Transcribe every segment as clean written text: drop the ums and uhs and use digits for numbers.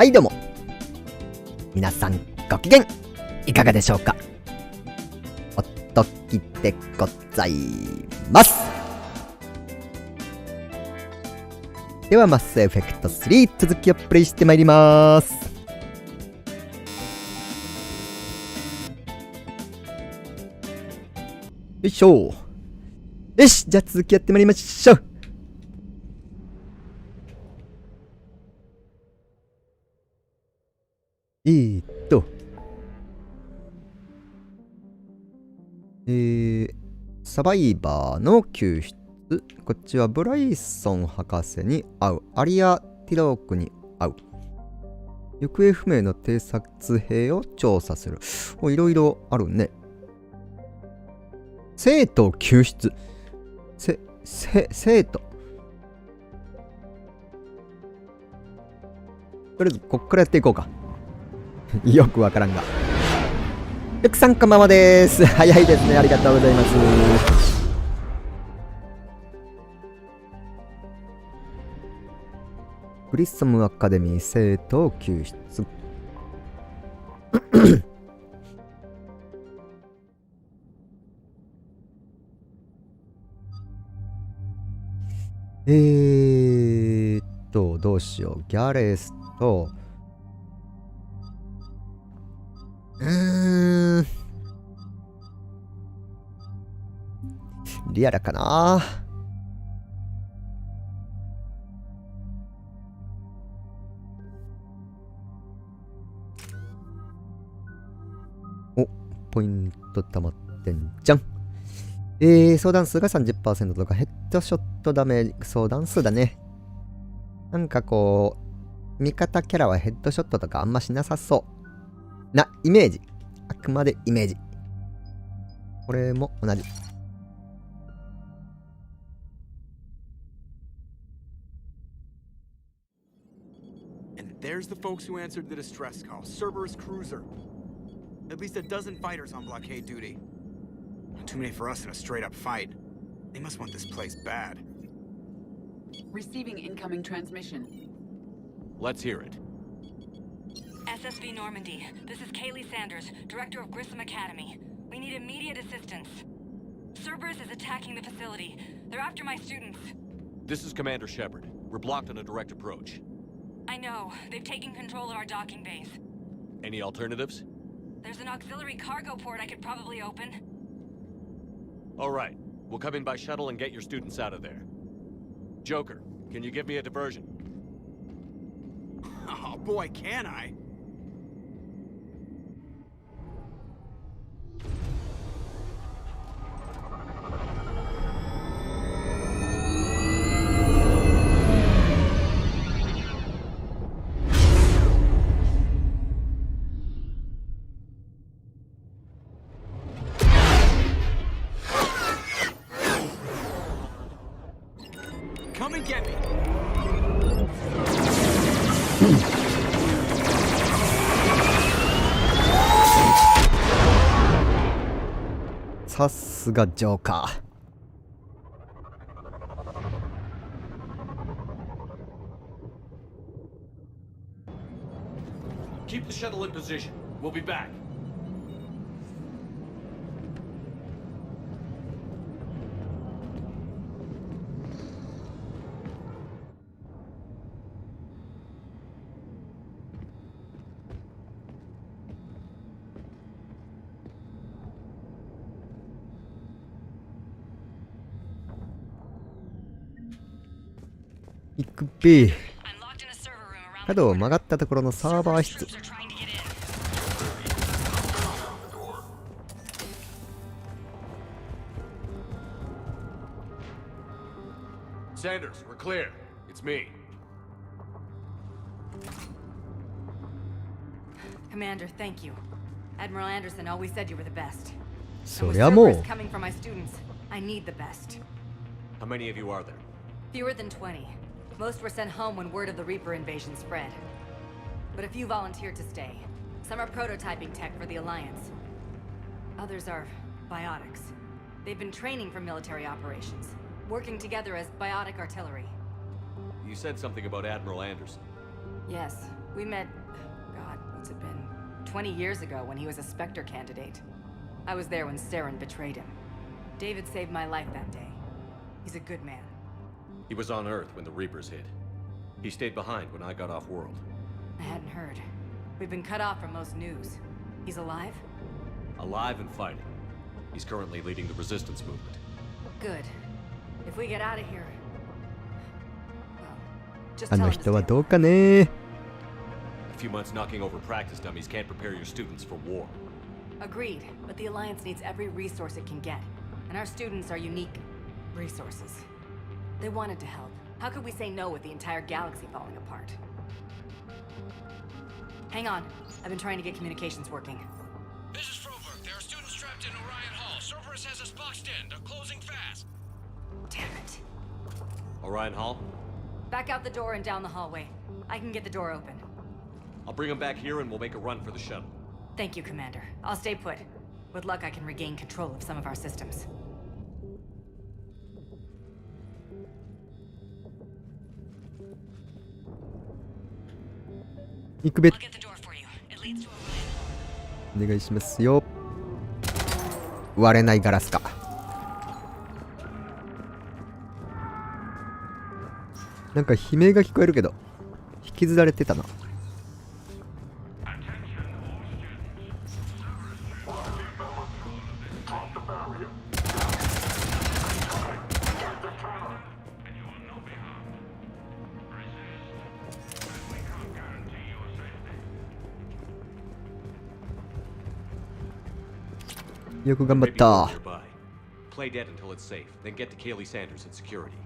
はいどうも皆さんご機嫌いかがでしょうか。おときでございます。ではマスエフェクト3続きをプレイしてまいります。よいしょ。よし、じゃあ続きやってまいりましょう。サバイバーの救出。こっちはブライソン博士に会う。アリア・ティロークに会う。行方不明の偵察兵を調査する。いろいろあるね。生徒救出。生徒。とりあえず、こっからやっていこうか。よくわからんが。ルクさんこんばんはです。早いですね。ありがとうございます。グリッソムアカデミー生徒救出。どうしよう。ギャレスと、リアラかな。お、ポイント溜まってんじゃん。相談数が 30% とか、ヘッドショットダメージ、相談数だね。なんかこう、味方キャラはヘッドショットとかあんましなさそうなイメージ。あくまでイメージ。これも同じ。And there's the folks who answered the distress call. Cerberus cruiser. At least a dozen fighters on blockade duty. Too many for us in a straight-up fight. They must want this place bad. Receiving incoming transmission. Let's hear it. SSV Normandy, this is Kaylee Sanders, director of Grissom Academy. We need immediate assistance. Cerberus is attacking the facility. They're after my students. This is Commander Shepard. We're blocked on a direct approach. I know. They've taken control of our docking base. Any alternatives? There's an auxiliary cargo port I could probably open. All right. We'll come in by shuttle and get your students out of there. Joker, can you give me a diversion? Oh boy, can I? Come and get me. さすがジョーカー。Keep the shuttle in position. We'll be back.行くべ。角を曲がったところのサーバー室。Sanders, we're clear. It's me. Commander, thank you. Admiral Anderson always said you were the best. そりゃもう。Coming for my students, I need the best. How many of you are there? Fewer than 20. Most were sent home when word of the Reaper invasion spread. But a few volunteered to stay. Some are prototyping tech for the Alliance. Others are biotics. They've been training for military operations, working together as biotic artillery. You said something about Admiral Anderson. Yes, We met, God, what's it been? 20 years ago when he was a Spectre candidate. I was there when Saren betrayed him. David saved my life that day. He's a good man. He was on Earth when the Reapers hit. He stayed behind when I got off world. I hadn't heard. We've been cut off from most news. He's alive? Alive and fighting. He's currently leading the resistance movement. Good. If we get out of here... Well, just あ tell の him to 人は stay. どうかね。 A few months knocking over practice dummies can't prepare your students for war. Agreed, but the Alliance needs every resource it can get. And our students are unique resources. They wanted to help. How could we say no with the entire galaxy falling apart? Hang on. I've been trying to get communications working. This is Froberg. There are students trapped in Orion Hall. Cerberus has us boxed in. They're closing fast. Damn it. Orion Hall? Back out the door and down the hallway. I can get the door open. I'll bring him back here and we'll make a run for the shuttle. Thank you, Commander. I'll stay put. With luck, I can regain control of some of our systems. 行くべ。 I'll get the door for you. It leads to Orion. お願いしますよ。割れないガラスか。なんか悲鳴が聞こえるけど、引きずられてたな。よく頑張っ Maybe た。 go nearby. Play dead until it's safe, then get to Kaylee Sanders in security.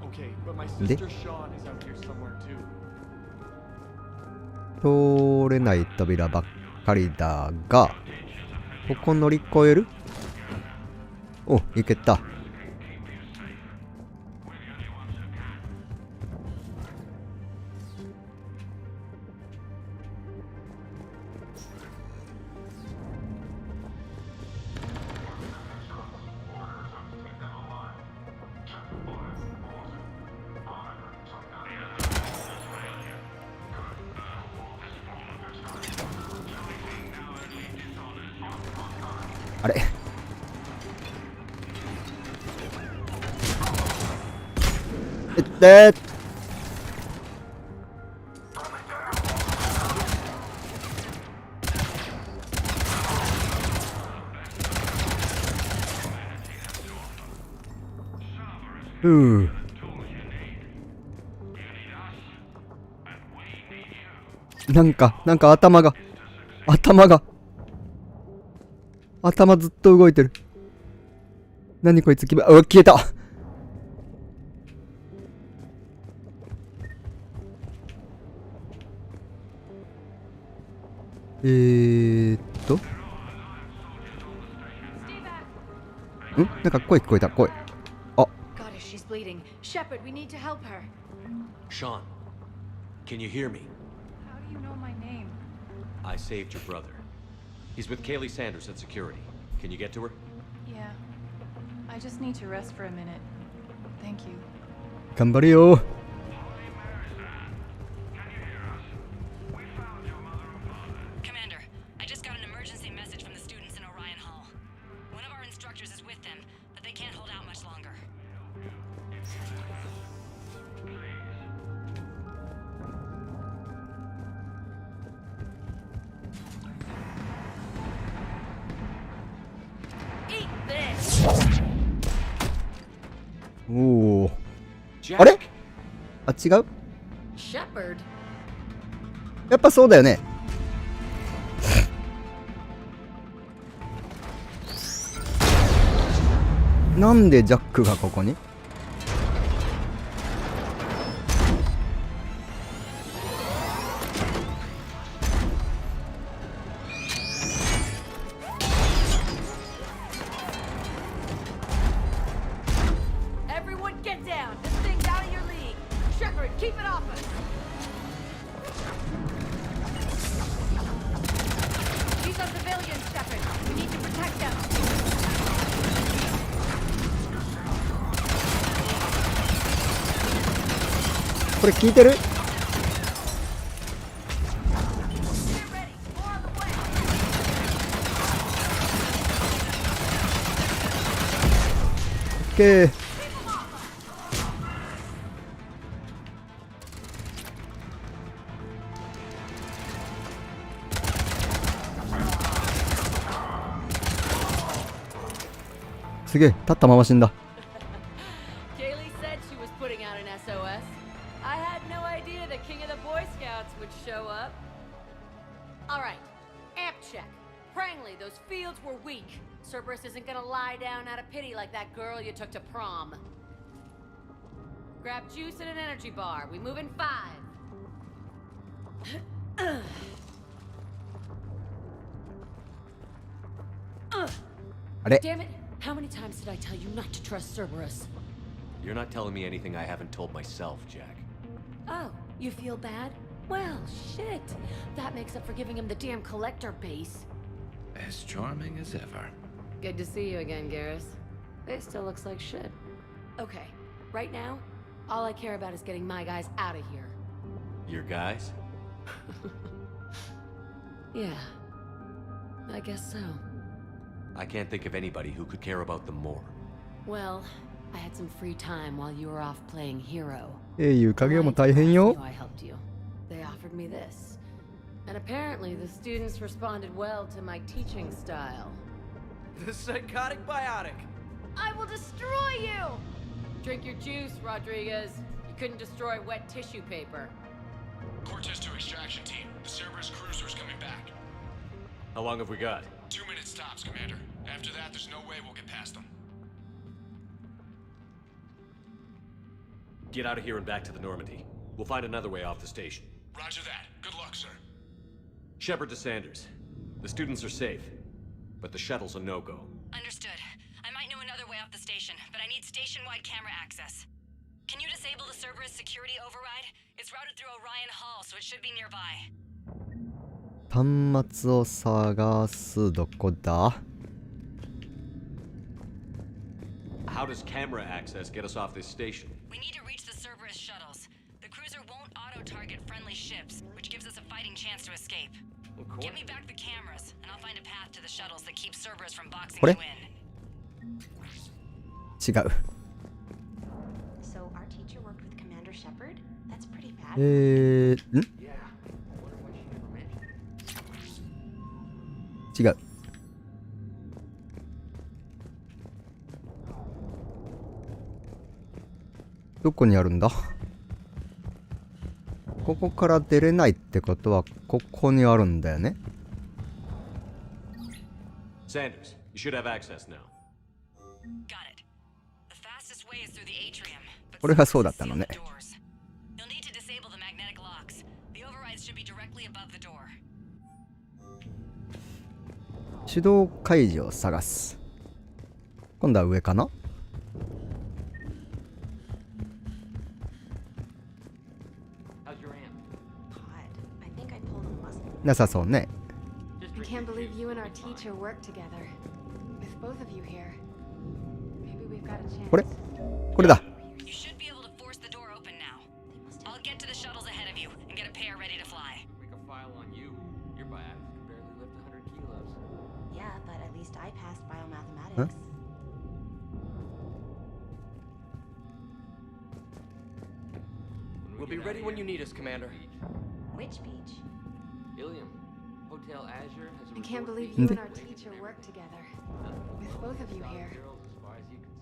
Okay, but my De- sister Sean is out here somewhere too. 通れない扉ばっかりだが、ここ乗り越える？お、いけた。あれなんか頭ずっと動いてる。何こいつ、消えた。なんか声聞こえた。声。あ、 Goddess, she's bleeding. Shepard, we need to help her. Sean, can you hear me? How do you know my name? I saved your brother. He's with Kaylee Sanders at security. Can you get to her? Yeah. I just need to rest for a minute. Thank you. 頑張れよ。Commander, I just got an emergency message from the students in Orion Hall. One of our instructors is with them, but they can't hold out much longer. Eat this! おお。 Jack? あれ？あ、違う？ Shepard? やっぱそうだよね。なんでジャックがここに？Everyone get down! This thing's out of your league! Shepard, keep it off us! These are civilians, Shepard. We need to protect them. これ聞いてる？けー。すげえ、立ったまま死んだ。Kaylee said she was putting out an SOS. I had no idea the king of the Boy Scouts would show up. All right, amp check. Prangley, those fields were weak. Cerberus isn't gonna lie down out of pity like that girl you took to prom. Grab juice and an energy bar. We move in 5. あれ Damn it! How many times did I tell you not to trust Cerberus? You're not telling me anything I haven't told myself, Jack. Oh, you feel bad? Well, shit. That makes up for giving him the damn collector base. As charming as ever. Good to see you again, Garrus. It still looks like shit. Okay, right now, all I care about is getting my guys out of here. Your guys? Yeah, I guess so. I can't think of anybody who could care about them more. Well, I had some free time while you were off playing hero. 英雄影も大変よ。 I helped you. They offered me this. And apparently the students responded well to my teaching style. The psychotic biotic. I will destroy you! Drink your juice, Rodriguez. You couldn't destroy wet tissue paper. Cortez to extraction team. The Cerberus cruiser's coming back. How long have we got? 2 minutes tops, Commander. After that, there's no way we'll get past them. Get out of here and back to the Normandy. We'll find another way off the station. Roger that. Good luck, sir. Shepard to Sanders. The students are safe, but the shuttle's a no-go. Understood. I might know another way off the station, but I need station-wide camera access. Can you disable the Cerberus security override? It's routed through Orion Hall, so it should be nearby. 端末を探す。どこだ？ How does camera access get us off this station? We need to reach the Cerberus shuttles. The cruiser won't auto-target friendly ships, which gives us a fighting chance to escape. Get me back the cameras, and I'll find a path to the shuttles that keeps Cerberus from boxing you in. 違う。 So our teacher worked with Commander Shepard? That's pretty bad. 違う。どこにあるんだ？ここから出れないってことはここにあるんだよね。 Sanders, you should have access now. Got it. The fastest way is through the atrium, but これがそうだったのね。 You'll need to disable the magnetic locks. The overrides should be directly above the door. 手動解除を探す。今度は上かな？ なさそうね。 I can't believe you and our teacher work together. With both of you here. Maybe we've got a chance. これ？これだ。 You should be able to force the door open now. I'll get to the shuttles ahead of you and get a pair ready to fly. Make a file on you. Your biotics can barely lift 100 kilos. Yeah, but at least I passed biomathematics. We'll be ready when you need us, Commander. Which beach? Ilium. Hotel Azure has a I can't resort believe beach. you and our teacher work together. With both of you here.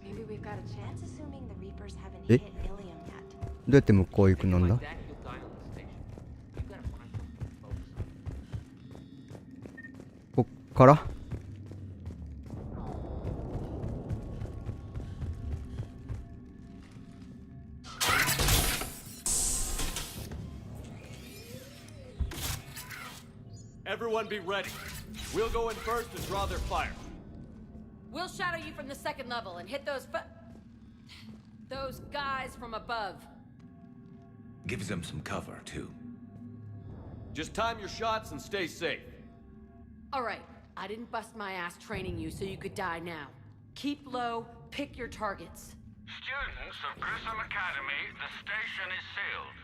Maybe we've got a chance. That's assuming the Reapers haven't Eh? hit Ilium yet. どうやって向こう行くのんだ？ Like that, you'll die on the station. You've got to find something, folks. こっから？ Everyone be ready. We'll go in first and draw their fire. We'll shadow you from the second level and hit those guys from above. Gives them some cover, too. Just time your shots and stay safe. All right, I didn't bust my ass training you so you could die now. Keep low, pick your targets. Students of Grissom Academy, the station is sealed.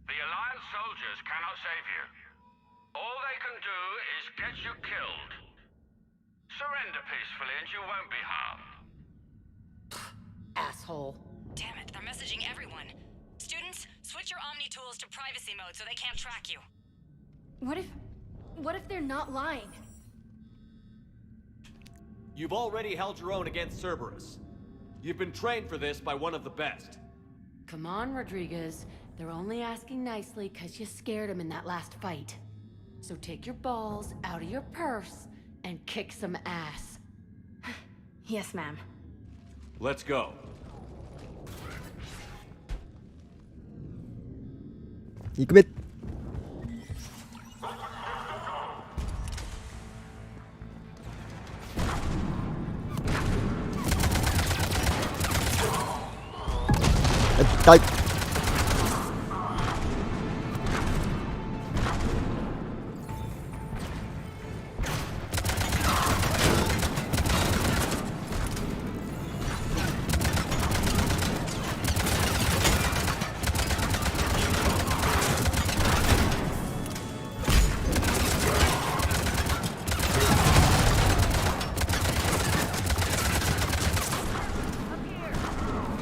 The Alliance soldiers cannot save you. All they can do is get you killed. Surrender peacefully and you won't be harmed. asshole. Damn it, they're messaging everyone. Students, switch your Omni tools to privacy mode so they can't track you. What if they're not lying? You've already held your own against Cerberus. You've been trained for this by one of the best. Come on, Rodriguez. They're only asking nicely because you scared them in that last fight. So take your balls out of your purse and kick some ass. Yes, ma'am. Let's go. 行くべ。痛い。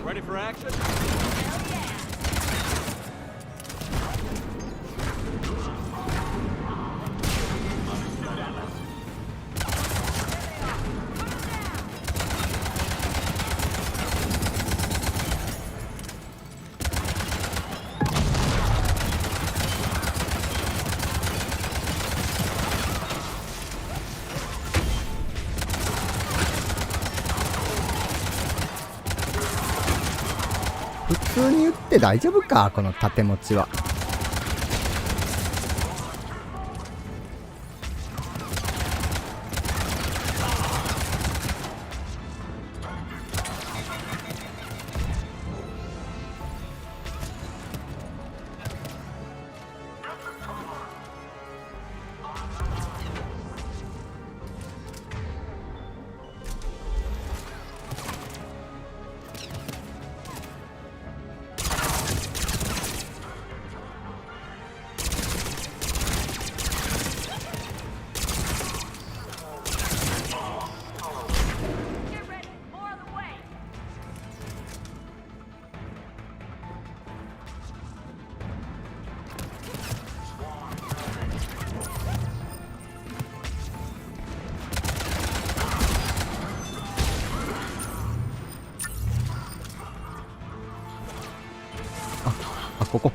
Ready for action?普通に撃って大丈夫か、この盾持ちは。あ、ここ。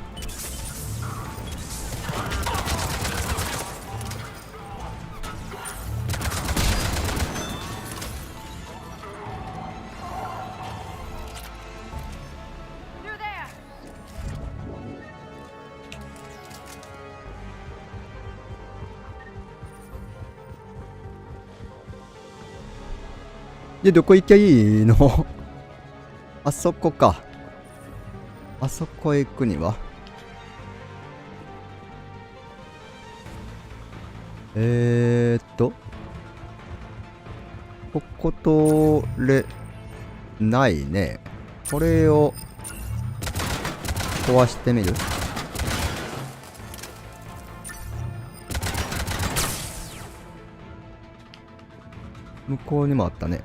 で、どこ行きゃいいの？あそこか。あそこへ行くにはここ通れないね。これを壊してみる。向こうにもあったね。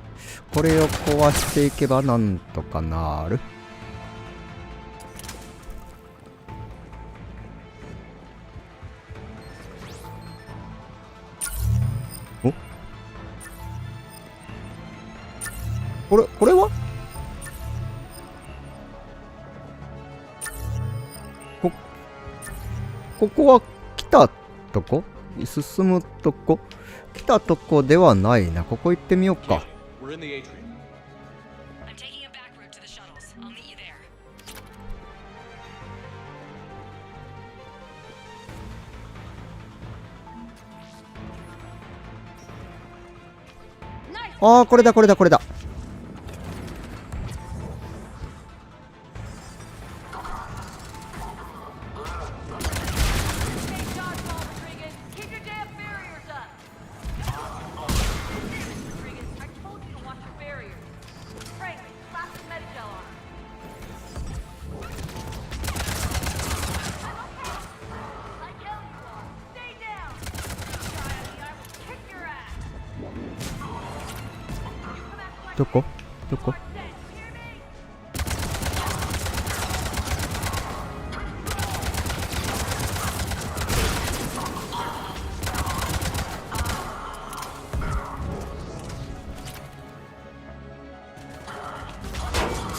これを壊していけばなんとかなる。これはここは来たとこ？進むとこ？来たとこではないな。ここ行ってみようか。ああ、これだ。どこ？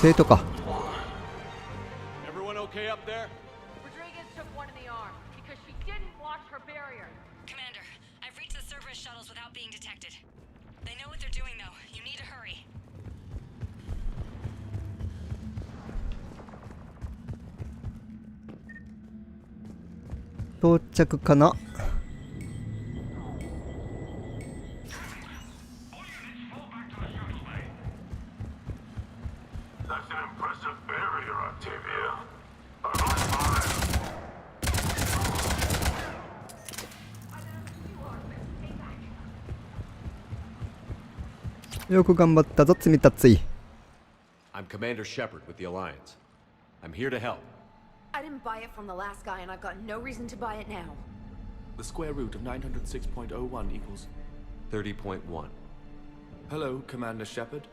生徒か。 Everyone okay up there? Rodriguez took one in the arm because she didn't watch her barrier. Commander, I've reached the Cerberus shuttles without being detected. They know what they're doing, though. You need to hurry. 到着かな。よく頑張ったぞ、積み立つい。 I'm Commander Shepard with the Alliance. I'm here to help. I didn't buy it from the last guy, and I've got no reason to buy it now. The square root of 906.01 equals 30.1. Hello, Commander Shepard.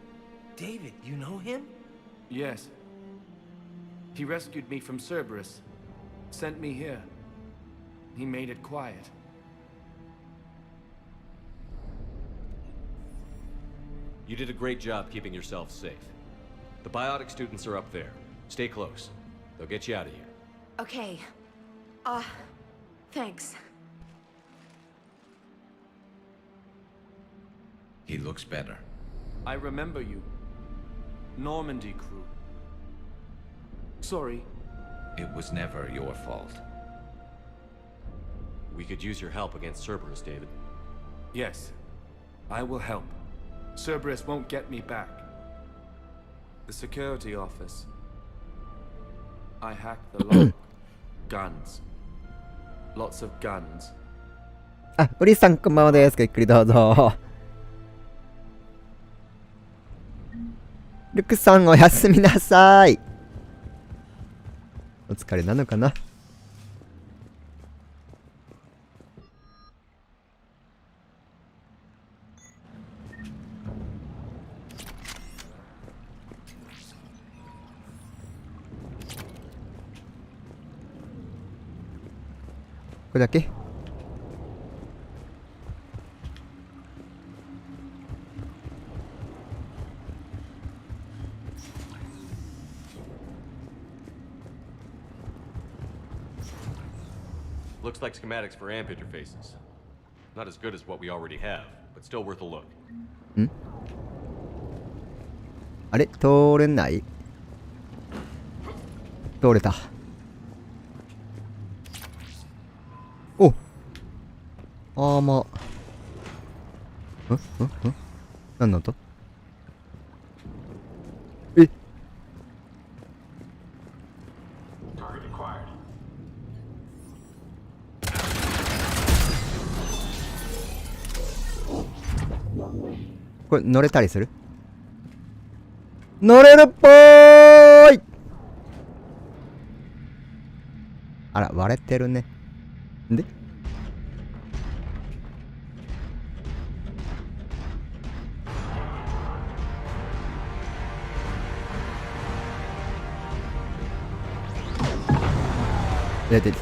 David, you know him? Yes. He rescued me from Cerberus. Sent me here. He made it quiet. You did a great job keeping yourself safe. The biotic students are up there. Stay close. They'll get you out of here. Okay. Thanks. He looks better. I remember you. Normandy crew. Sorry. It was never your fault. We could use your help against Cerberus, David. Yes. I will help. Cerberus won't get me back. The security office. I hacked the lock. Guns. Lots of guns. あ、ウリさんこんばんはです。ごゆっくりどうぞ。ルクさんおやすみなさい。お疲れなのかな。これだけ。Looks like schematics for amp interfaces. Not as good as what we already have, but still worth a look. ん？あれ？通れない？通れた。お！あーまあ。何の音？え？これ乗れたりする？乗れるっぽーい。あら割れてるね。で出てる。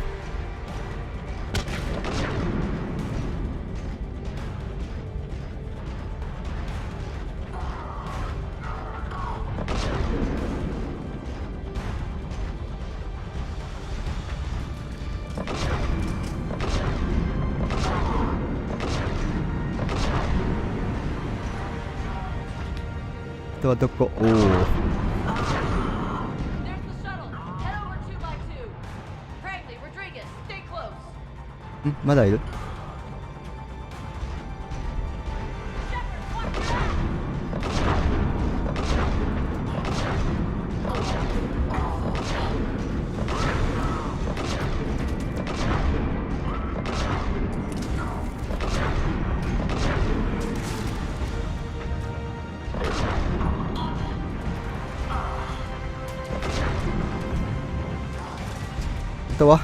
人はどこ？おお。There's the shuttle. Head over 2x2. Prangley, Rodriguez, stay close. ん？まだいる？あとは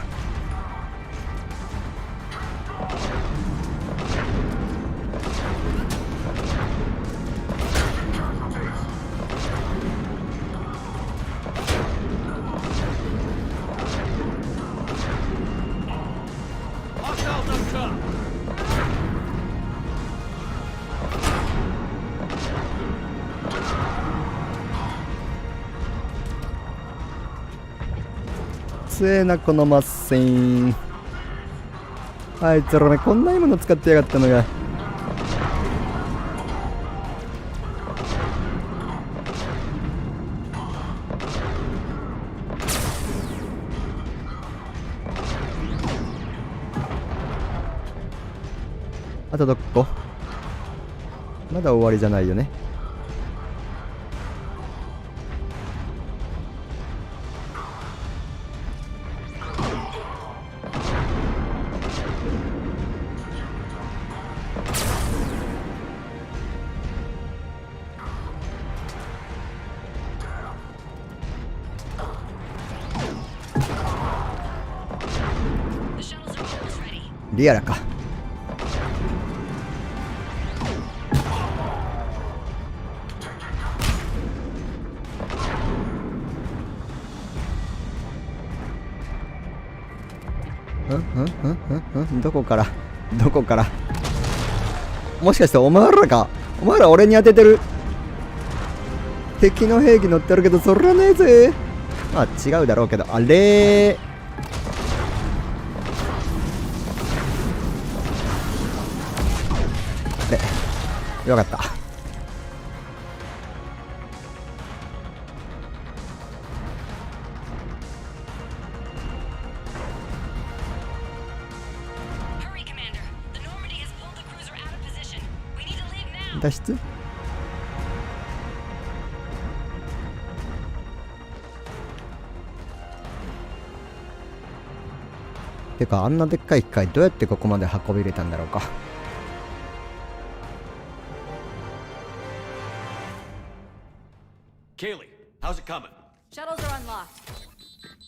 せえなこのマッセイン。あいつらね、こんないいもの使ってやがったのが。あとどこ？まだ終わりじゃないよね。リアラか。どこからどこから。もしかしてお前らか。お前ら俺に当ててる。敵の兵器乗ってるけどそらねえぜ。まあ違うだろうけど。あれー、よかった。脱出？てかあんなでっかい機械どうやってここまで運び入れたんだろうか。Kaylee, how's it coming? Shuttles are unlocked.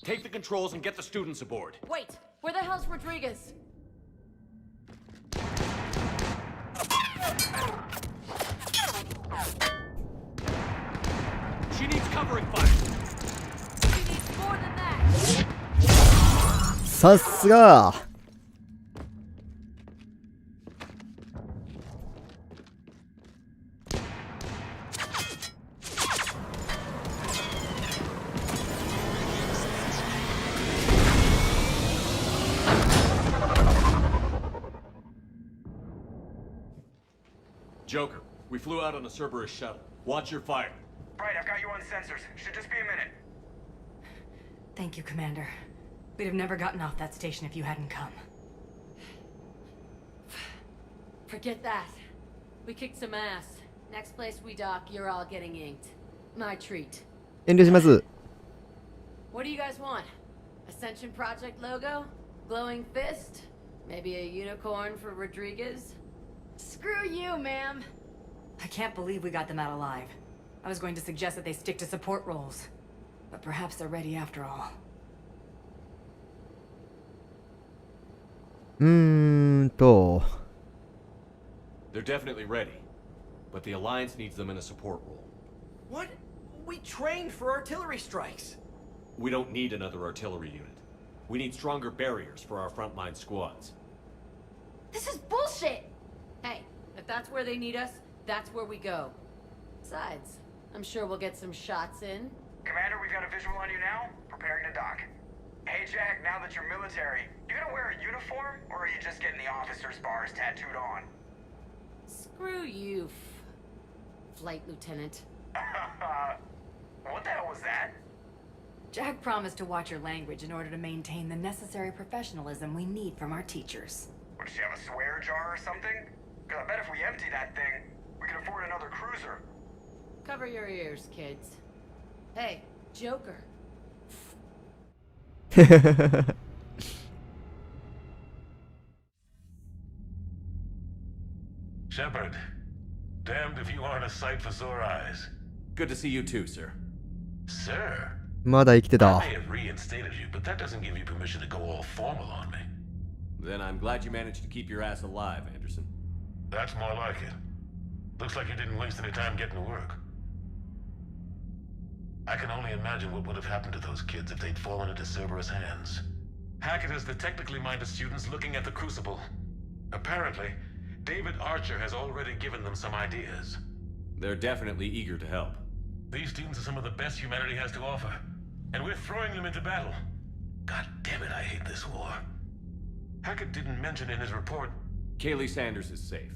Take the controls and get the students aboard. Wait, where the hell's Rodriguez? She needs covering fire. She needs more than that. さすが。Joker, we flew out on a Cerberus shuttle. Watch your fire. Right, I've got you on sensors. Should just be a minute. Thank you, Commander. We'd have never gotten off that station if you hadn't come. Forget that. We kicked some ass. Next place we dock, you're all getting inked. My treat. 遠慮します。 What do you guys want? Ascension Project logo? Glowing fist? Maybe a unicorn for Rodriguez? Screw you, ma'am. I can't believe we got them out alive. I was going to suggest that they stick to support roles. But perhaps they're ready after all. They're definitely ready. But the Alliance needs them in a support role. What? We trained for artillery strikes. We don't need another artillery unit. We need stronger barriers for our frontline squads. This is bullshit! Hey, if that's where they need us, that's where we go. Besides, I'm sure we'll get some shots in. Commander, we've got a visual on you now. Preparing to dock. Hey, Jack, now that you're military, you gonna wear a uniform, or are you just getting the officer's bars tattooed on? Screw you, Flight Lieutenant. What the hell was that? Jack promised to watch your language in order to maintain the necessary professionalism we need from our teachers. What, does she have a swear jar or something? Because I bet if we empty that thing, we can afford another cruiser. Cover your ears, kids. Hey, Joker. Shepard, damned if you aren't a sight for sore eyes. Good to see you too, sir. Sir? まだ生きてた。 I may have reinstated you, but that doesn't give you permission to go all formal on me. Then I'm glad you managed to keep your ass alive, Anderson. That's more like it. Looks like you didn't waste any time getting to work. I can only imagine what would have happened to those kids if they'd fallen into Cerberus' hands. Hackett has the technically minded students looking at the Crucible. Apparently, David Archer has already given them some ideas. They're definitely eager to help. These students are some of the best humanity has to offer, and we're throwing them into battle. God damn it, I hate this war. Hackett didn't mention in his report. Kaylee Sanders is safe.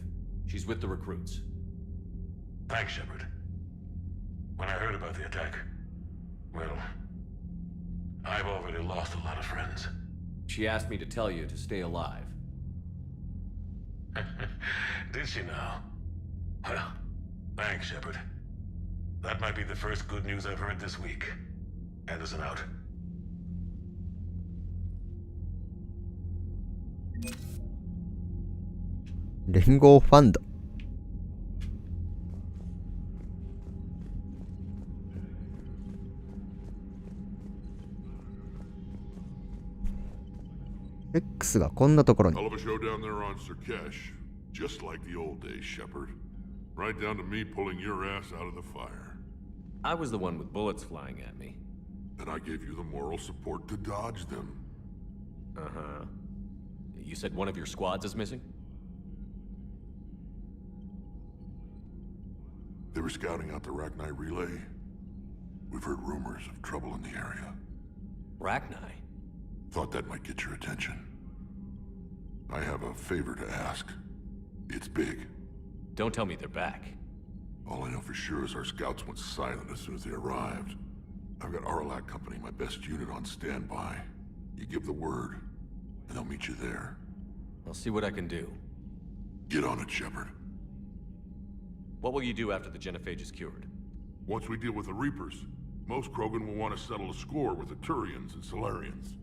She's with the recruits. Thanks, Shepard. When I heard about the attack, well, I've already lost a lot of friends. She asked me to tell you to stay alive. Did she now? Well, thanks, Shepard. That might be the first good news I've heard this week. Anderson out. 連合ファンド。X がこんなところに。 Hell of a show down there on Sirkesh. Just like the old days, Shepard. Right down to me pulling your ass out of the fire. I was the one with bullets flying at me. And I gave you the moral support to dodge them. Uh-huh. You said one of your squads is missing? They were scouting out the Rachni relay. We've heard rumors of trouble in the area. Rachni? Thought that might get your attention. I have a favor to ask. It's big. Don't tell me they're back. All I know for sure is our scouts went silent as soon as they arrived. I've got Arlac Company, my best unit, on standby. You give the word, and they'll meet you there. I'll see what I can do. Get on it, Shepard. What will you do after the genophage is cured? Once we deal with the Reapers, most Krogan will want to settle a score with the Turians and Solarians.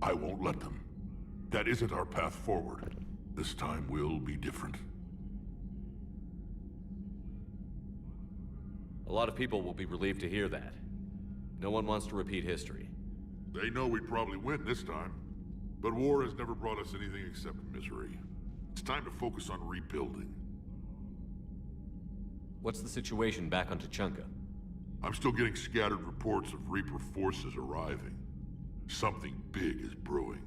I won't let them. That isn't our path forward. This time will be different. A lot of people will be relieved to hear that. No one wants to repeat history. They know we'd probably win this time. But war has never brought us anything except misery. It's time to focus on rebuilding. What's the situation back on Tuchanka? I'm still getting scattered reports of Reaper forces arriving. Something big is brewing.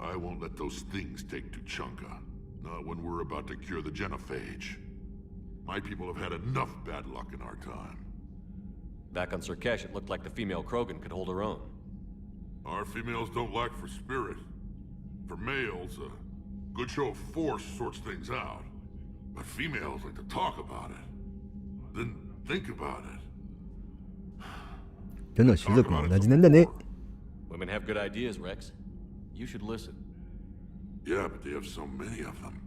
I won't let those things take Tuchanka. Not when we're about to cure the genophage. My people have had enough bad luck in our time. Back on Sirkesh, it looked like the female Krogan could hold her own. Our females don't lack for spirit. For males, a good show of force sorts things out. But females like to talk about it. Then think about it. どの種族も同じなんだね。 Women have good ideas, Rex. You should listen. Yeah, but they have so many of them.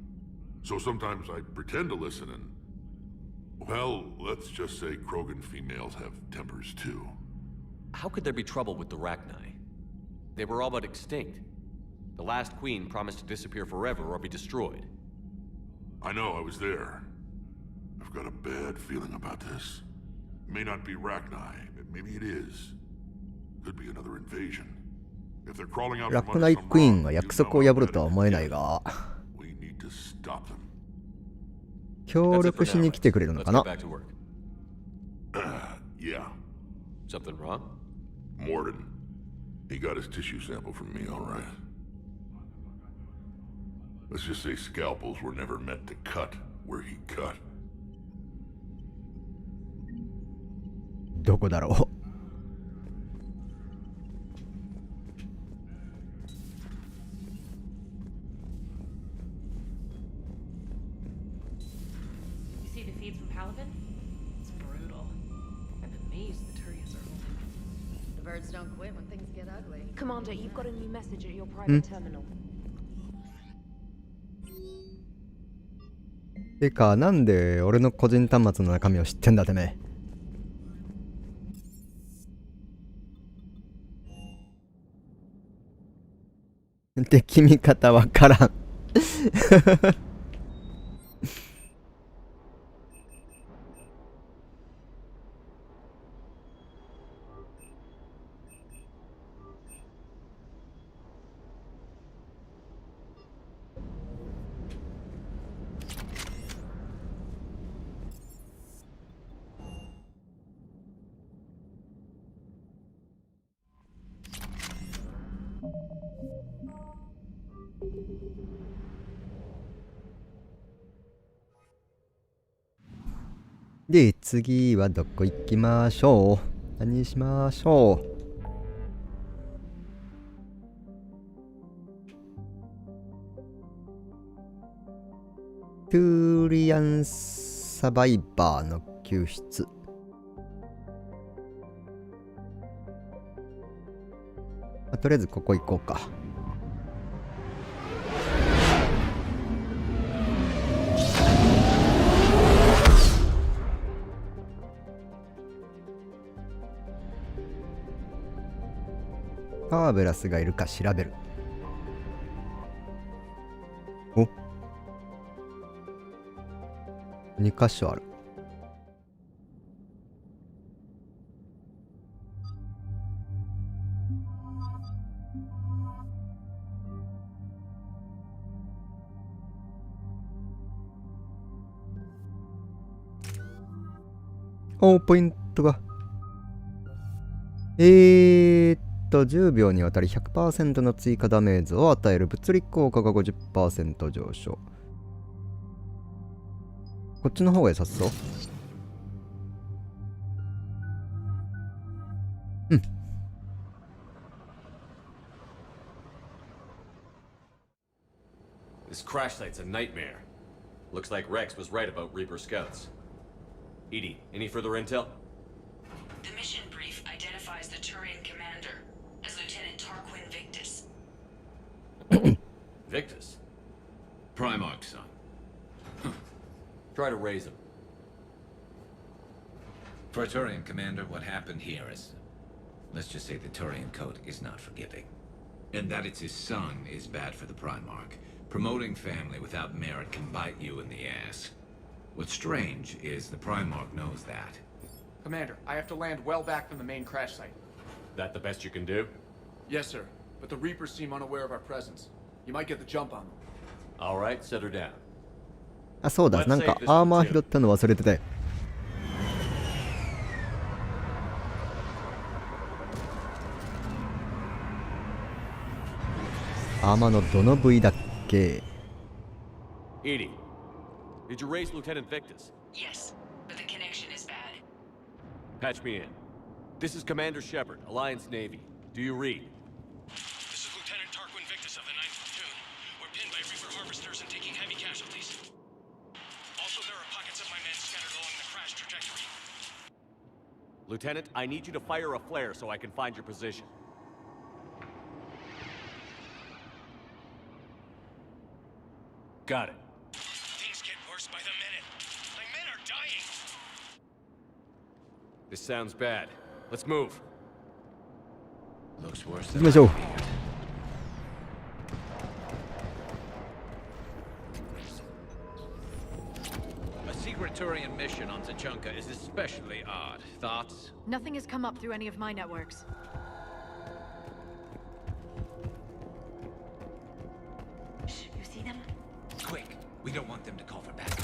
So sometimes I pretend to listen and... Well, let's just say Krogan females have tempers too. How could there be trouble with the Rachni? They were all but extinct. The last queen promised to disappear forever or be destroyed. I know, I was there. I've got a bad feeling about this. It may not be Rachni, maybe it is. Could be another invasion. If they're crawling out ラ from ク under ナイ some クイーン rock, が you 約 know 束を how 破る bad とは it 思えない is. が、 We need to stop them. 協力しに来てくれるのかな。 Let's get back to work. Yeah. Something wrong? Morden. He got his tissue sample from me, all right. Let's just say scalpels were never meant to cut where he cut. どこだろ You see the feeds from Paladin? It's brutal. I'm amazed the Turians are holding. The birds don't quit when things get ugly. Commander, you've got a new message at your private terminal. う。てか、なんで俺の個人端末の中身を知ってんだてめえ。敵味方わからん。で、次はどこ行きましょう。何しましょう。トゥーリアンサバイバーの救出。とりあえずここ行こうか。パーベラスがいるか調べる。お、2箇所ある。お、ポイントが。10秒にわたり 100% の追加ダメージを与える物理効果が 50% 上昇。こっちの方が良さそう。うん。This crash site's a nightmare. Looks like Rex was right about Reaper scouts. Edie, any further intel? The mission brief identifies the Turian commander as Lieutenant Tarquin Victus. Victus? Primarch's son. Try to raise him. For a Turian commander, what happened here is... Let's just say the Turian code is not forgiving. And that it's his son is bad for the Primarch. Promoting family without merit can bite you in the ass. What's strange is the Primarch knows that. Commander, I have to land well back from the main crash site. That the best you can do? Yes, sir. But the Reapers seem unaware of our presence. You might get the jump on them. All right, set her down. あ、そうだ。なんかアーマー拾ったの忘れてて。アーマーのどの部位だっけ？ Edie, did you raise Lieutenant Victus? Yes, but the connection is bad. Patch me in. This is Commander Shepard, Alliance Navy. Do you read? This is Lieutenant Tarquin Victus of the 9th Platoon. We're pinned by Reaper harvesters and taking heavy casualties. Also, there are pockets of my men scattered along the crash trajectory. Lieutenant, I need you to fire a flare so I can find your position. Got it. Things get worse by the minute. My men are dying. This sounds bad. Let's move. Looks worse 行き than ましょう。 A secret Turian mission on Tachanka is especially odd. Thoughts? Nothing has come up through any of my networks. Shh, you see them? Quick, we don't want them to call for backup.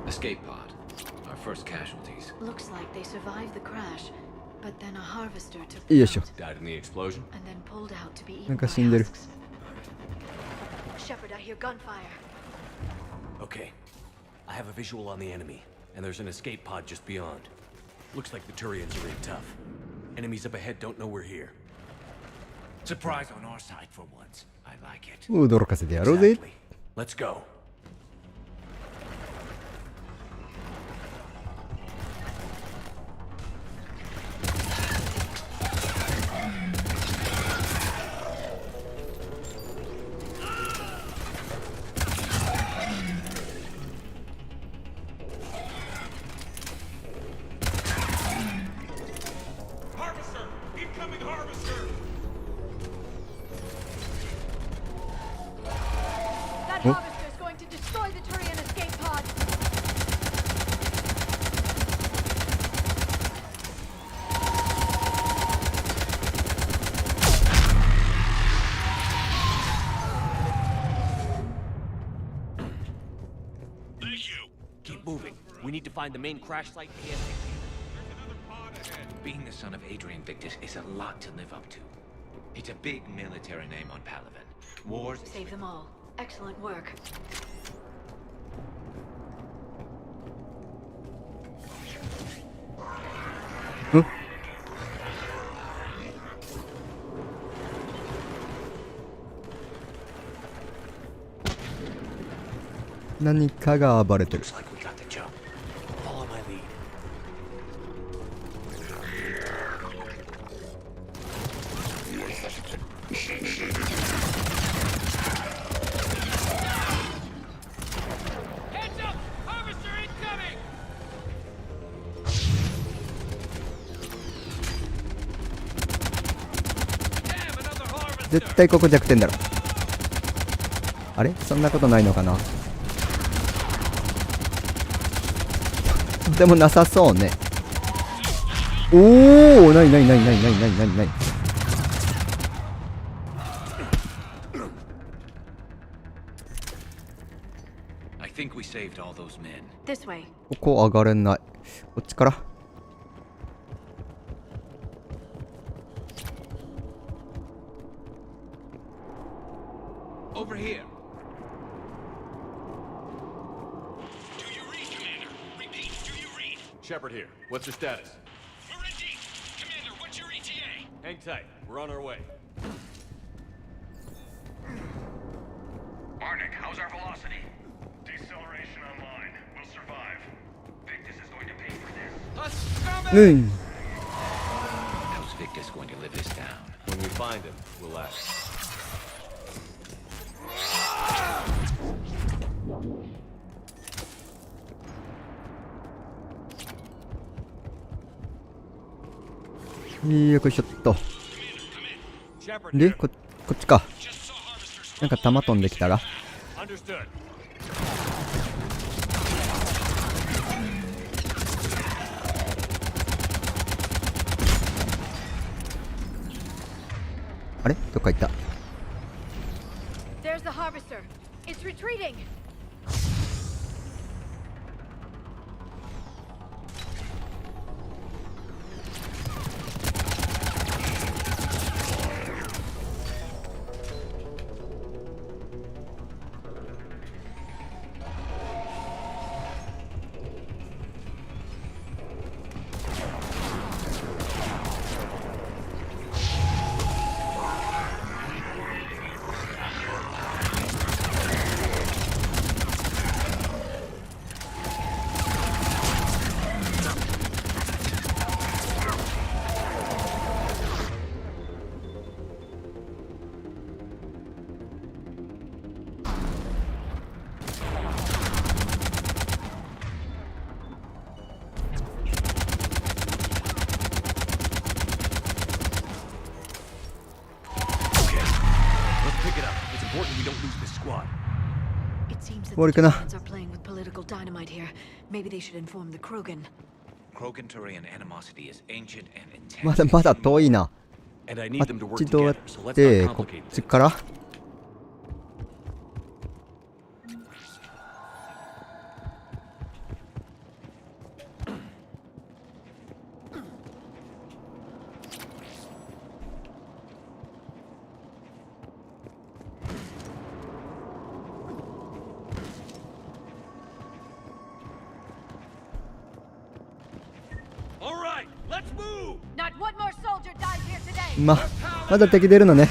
Escape pod. Our first casualties. Looks like they survived the crash, but then a harvester took よいしょ。 Died in the explosion? and then pulled out to be なん eaten か by 死んでる。 husks. Shepard, I hear gunfire. Okay. I have a visual on the enemy, and there's an escape pod just beyond. Looks like the Turians are in tough. Enemies up ahead don't know we're here. Surprise on our side for once. I like it. 驚かせてやろうぜ。 Exactly. Let's go. Harvester! Incoming harvester! That harvester is going to destroy the Turian escape pod. Thank you. Keep moving. We need to find the main crash site ASAP. Being the son of Adrian Victus is a lot to live up to. It's a big military name on Palaven. Wars... Save them all. Excellent work. ん？何かが暴れてる。絶対ここ弱点だろ。あれ、そんなことないのかな。でもなさそうね。おお、なになになになになになになになに。ここ上がれない。こっちから。Over here. Shepard here. What's your status? We're in deep. Commander, what's your ETA? Hang tight. We're on our way. Marnik, how's our velocity? Deceleration online. We'll survive. Victus is going to pay for this. うん。 How's Victus going to live this down? When we find him, we'll ask.よいしょっと。で、こっちか。なんか弾飛んできたら。あれ、どっか行った。There's the harvester. It's retreating.終わりかな。まだまだ遠いな。あっちどうやってこっちから。まだ敵出るのね。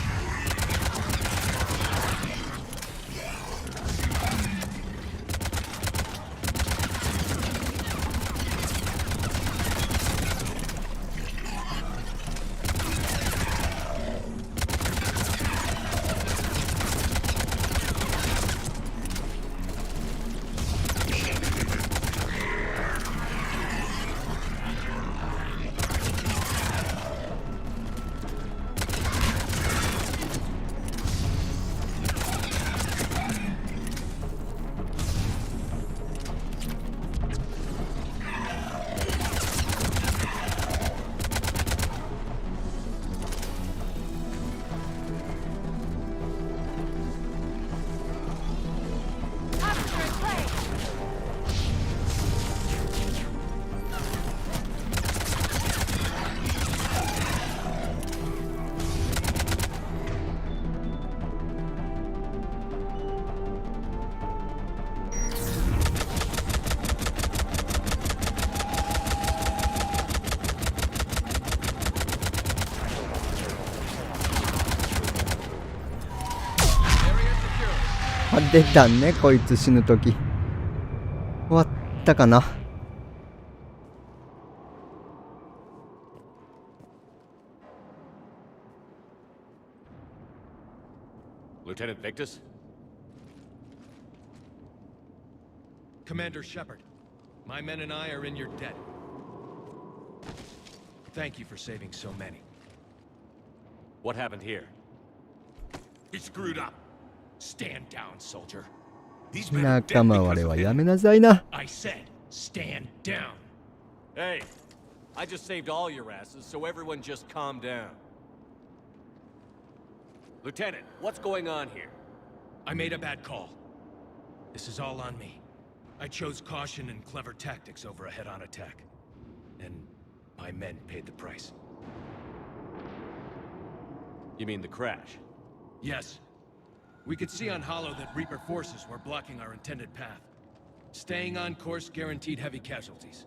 あ、出たね、こいつ死ぬとき。終わったかな。Lieutenant Victus? Commander Shepard, my men and I are in your debt. Thank you for saving so many. What happened here? He screwed up. Stand down, soldier. 仲間割れはやめなさいな。I said, stand down. Hey, I just saved all your asses, so everyone just calm down. Lieutenant, what's going on here? I made a bad call. This is all on me. I chose caution and clever tactics over a head-on attack. And my men paid the price. You mean the crash? Yes. We could see on Hollow that Reaper forces were blocking our intended path. Staying on course guaranteed heavy casualties.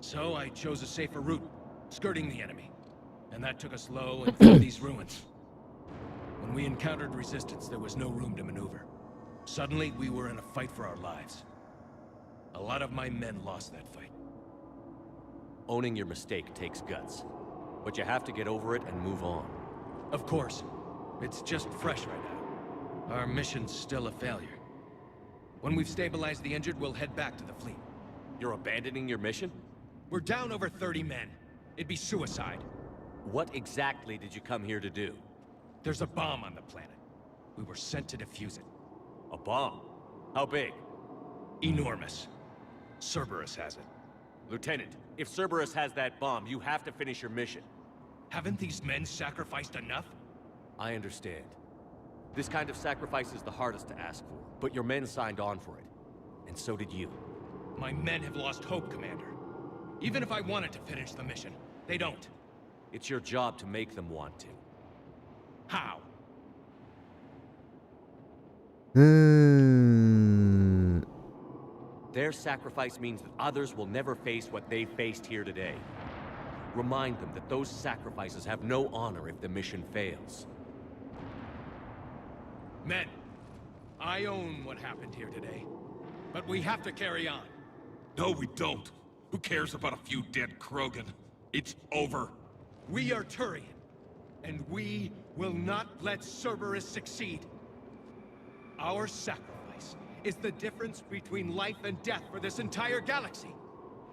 So I chose a safer route, skirting the enemy. And that took us low and through these ruins. When we encountered resistance, there was no room to maneuver. Suddenly, we were in a fight for our lives. A lot of my men lost that fight. Owning your mistake takes guts. But you have to get over it and move on. Of course. It's just fresh right now. Our mission's still a failure. When we've stabilized the injured, we'll head back to the fleet. You're abandoning your mission? We're down over 30 men. It'd be suicide. What exactly did you come here to do? There's a bomb on the planet. We were sent to defuse it. A bomb? How big? Enormous. Cerberus has it. Lieutenant, if Cerberus has that bomb, you have to finish your mission. Haven't these men sacrificed enough? I understand. This kind of sacrifice is the hardest to ask for, but your men signed on for it. And so did you. My men have lost hope, Commander. Even if I wanted to finish the mission, they don't. It's your job to make them want to. How? Their sacrifice means that others will never face what they faced here today. Remind them that those sacrifices have no honor if the mission fails. Men, I own what happened here today. But we have to carry on. No, we don't. Who cares about a few dead Krogan? It's over. We are Turian, and we will not let Cerberus succeed. Our sacrifice is the difference between life and death for this entire galaxy.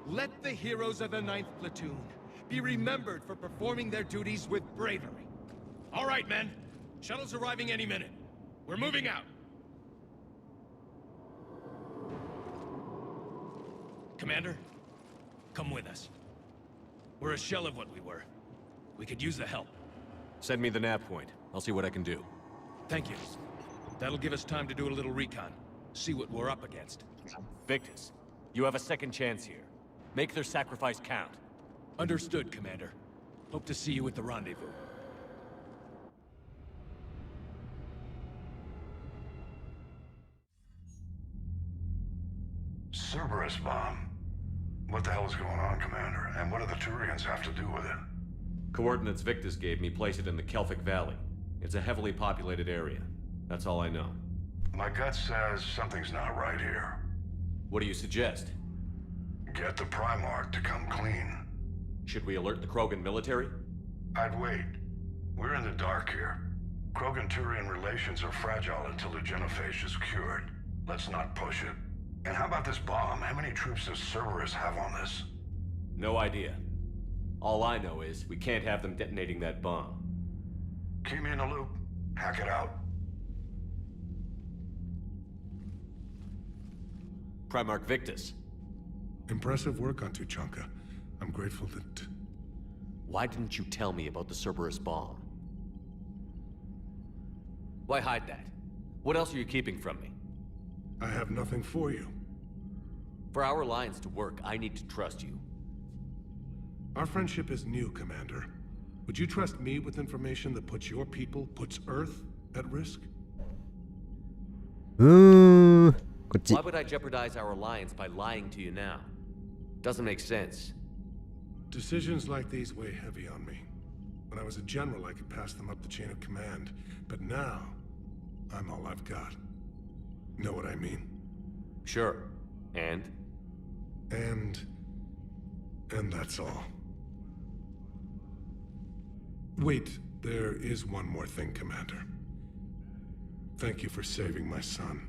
Let the heroes of the 9th Platoon be remembered for performing their duties with bravery. All right, men. Shuttle's arriving any minute. We're moving out. Commander, come with us. We're a shell of what we were. We could use the help. Send me the nav point. I'll see what I can do. Thank you. That'll give us time to do a little recon. See what we're up against. Victus, you have a second chance here. Make their sacrifice count. Understood, Commander. Hope to see you at the rendezvous. Cerberus bomb. What the hell is going on, Commander? And what do the Turians have to do with it? Coordinates Victus gave me place it in the Kelphic Valley. It's a heavily populated area. That's all I know. My gut says something's not right here. What do you suggest? Get the Primarch to come clean. Should we alert the Krogan military? I'd wait. We're in the dark here. Krogan-Turian relations are fragile until the genophage is cured. Let's not push it. And how about this bomb? How many troops does Cerberus have on this? No idea. All I know is we can't have them detonating that bomb. Keep me in the loop. Hack it out. Primarch Victus. Impressive work on Tuchanka. I'm grateful that... Why didn't you tell me about the Cerberus bomb? Why hide that? What else are you keeping from me? I have nothing for you. For our alliance to work, I need to trust you. Our friendship is new, Commander. Would you trust me with information that puts your people, puts Earth, at risk? Why would I jeopardize our alliance by lying to you now? Doesn't make sense. Decisions like these weigh heavy on me. When I was a general, I could pass them up the chain of command. But now, I'm all I've got. Know what I mean? Sure. And that's all. Wait, there is one more thing, Commander. Thank you for saving my son.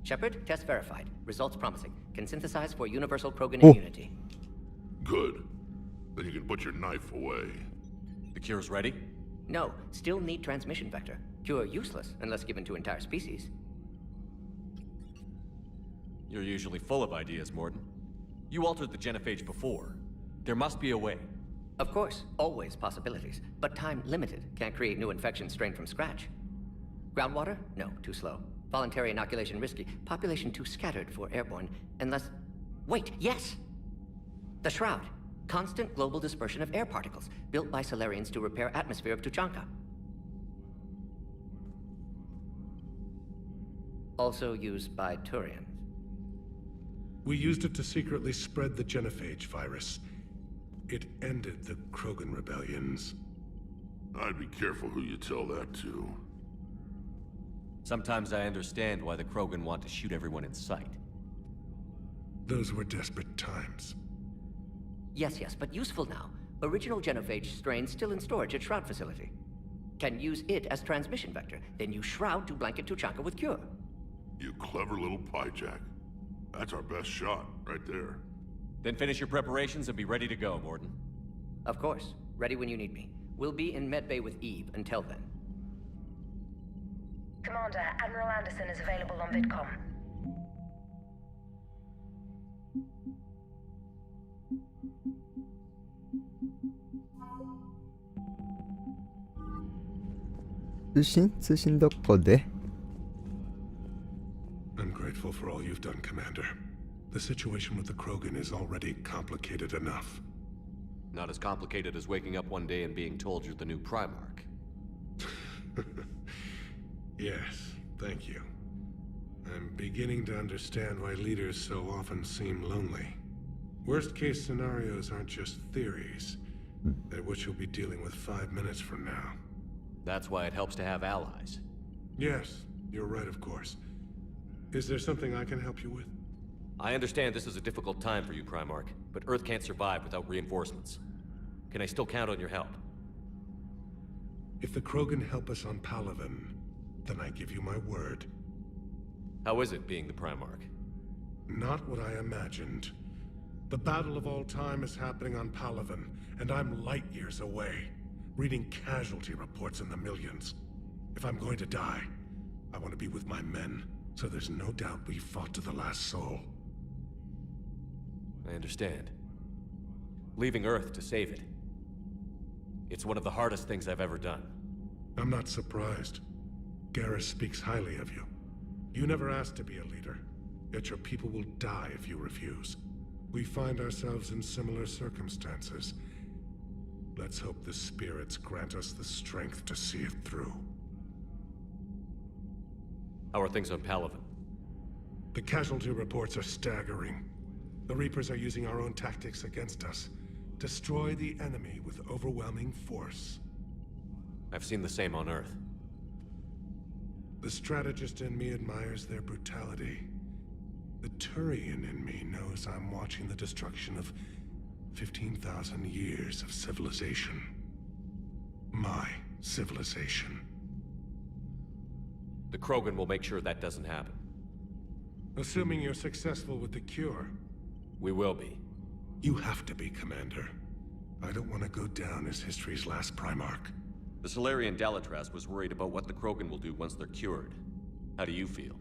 Shepard, test verified. Results promising. Can synthesize for universal Krogan Oh. immunity. Good. Then you can put your knife away. The cure's ready? No, still need transmission vector. Cure useless unless given to entire species. You're usually full of ideas, Morden. You altered the genophage before. There must be a way. Of course, always possibilities, but time limited. Can't create new infections strained from scratch. Groundwater? No, too slow. Voluntary inoculation risky. Population too scattered for airborne, unless... Wait, yes! The Shroud. Constant global dispersion of air particles, built by Solarians to repair atmosphere of Tuchanka. Also used by Turians. We used it to secretly spread the genophage virus. It ended the Krogan rebellions. I'd be careful who you tell that to. Sometimes I understand why the Krogan want to shoot everyone in sight. Those were desperate times. Yes, but useful now. Original genophage strain still in storage at Shroud facility. Can use it as transmission vector, then use Shroud to blanket Tuchanka with cure. You clever little piejack. That's our best shot, right there. Then finish your preparations and be ready to go, Morden. Of course. Ready when you need me. We'll be in medbay with Eve until then. Commander, Admiral Anderson is available on VidCom.通信どこで I'm grateful for all you've done, Commander. The situation with the Krogan is already complicated enough. Not as complicated as waking up one day and being told you're the new Primarch. Yes, thank you. I'm beginning to understand why leaders so often seem lonely. Worst-case scenarios aren't just theories. They're what you'll be dealing with 5 minutes from now. That's why it helps to have allies. Yes, you're right, of course. Is there something I can help you with? I understand this is a difficult time for you, Primarch, but Earth can't survive without reinforcements. Can I still count on your help? If the Krogan help us on Palaven, then I give you my word. How is it being the Primarch? Not what I imagined. The battle of all time is happening on Palaven, and I'm light years away, reading casualty reports in the millions. If I'm going to die, I want to be with my men, so there's no doubt we fought to the last soul. I understand. Leaving Earth to save it. It's one of the hardest things I've ever done. I'm not surprised. Garrus speaks highly of you. You never asked to be a leader, yet your people will die if you refuse. We find ourselves in similar circumstances. Let's hope the spirits grant us the strength to see it through. How are things on Palaven? The casualty reports are staggering. The Reapers are using our own tactics against us. Destroy the enemy with overwhelming force. I've seen the same on Earth. The strategist in me admires their brutality. The Turian in me knows I'm watching the destruction of 15,000 years of civilization. My civilization. The Krogan will make sure that doesn't happen. Assuming you're successful with the cure. We will be. You have to be, Commander. I don't want to go down as history's last Primarch. The Solarian Dalatras was worried about what the Krogan will do once they're cured. How do you feel?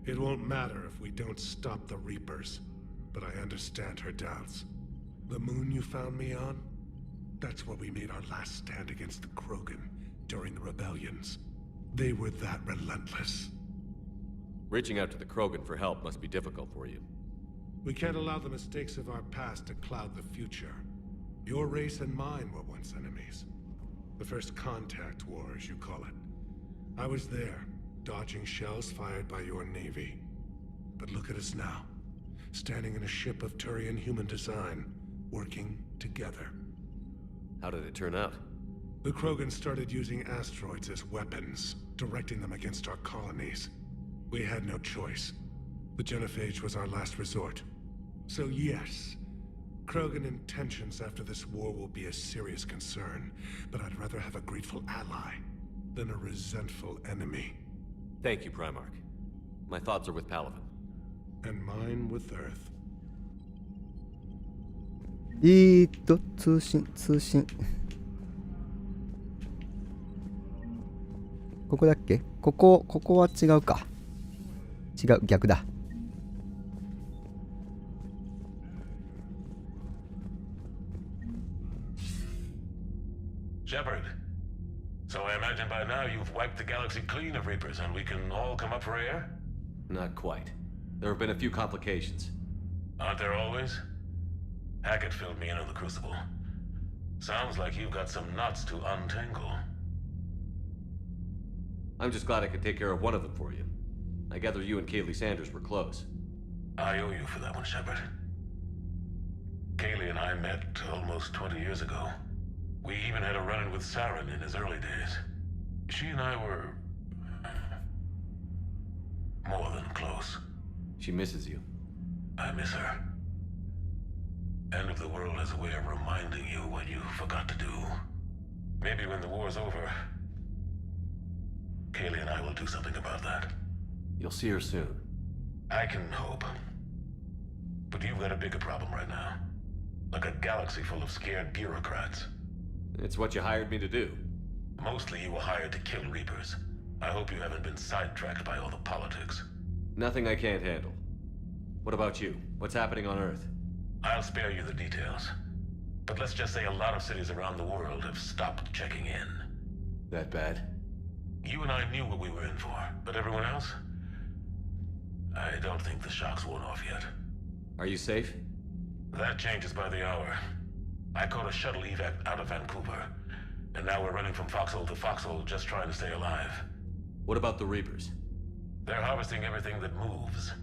It won't matter if we don't stop the Reapers, but I understand her doubts. The moon you found me on? That's where we made our last stand against the Krogan during the rebellions. They were that relentless. Reaching out to the Krogan for help must be difficult for you. We can't allow the mistakes of our past to cloud the future. Your race and mine were once enemies. The first contact war, as you call it. I was there, dodging shells fired by your navy. But look at us now, standing in a ship of Turian human design, working together. How did it turn out? The Krogan started using asteroids as weapons, directing them against our colonies. We had no choice. The genophage was our last resort. So yes, Krogan intentions after this war will be a serious concern, but I'd rather have a grateful ally than a resentful enemy. Thank you, Primarch. My thoughts are with Palaven. And mine with Earth. 通信。ここだっけ？ここは違うか。違う、逆だ。Shepard. So I imagine by now you've wiped the galaxy clean of Reapers and we can all come up for air? Not quite. There have been a few complications. Aren't there always? Hackett filled me in on the Crucible. Sounds like you've got some knots to untangle. I'm just glad I could take care of one of them for you. I gather you and Kaylee Sanders were close. I owe you for that one, Shepard. Kaylee and I met almost 20 years ago. We even had a run-in with Saren in his early days. She and I were... more than close. She misses you. I miss her. End of the world has a way of reminding you what you forgot to do. Maybe when the war's over, Kaylee and I will do something about that. You'll see her soon. I can hope. But you've got a bigger problem right now. Like a galaxy full of scared bureaucrats. It's what you hired me to do. Mostly you were hired to kill Reapers. I hope you haven't been sidetracked by all the politics. Nothing I can't handle. What about you? What's happening on Earth? I'll spare you the details. But let's just say a lot of cities around the world have stopped checking in. That bad? You and I knew what we were in for, but everyone else? I don't think the shock's worn off yet. Are you safe? That changes by the hour. I caught a shuttle evac out of Vancouver, and now we're running from foxhole to foxhole just trying to stay alive. What about the Reapers? They're harvesting everything that moves.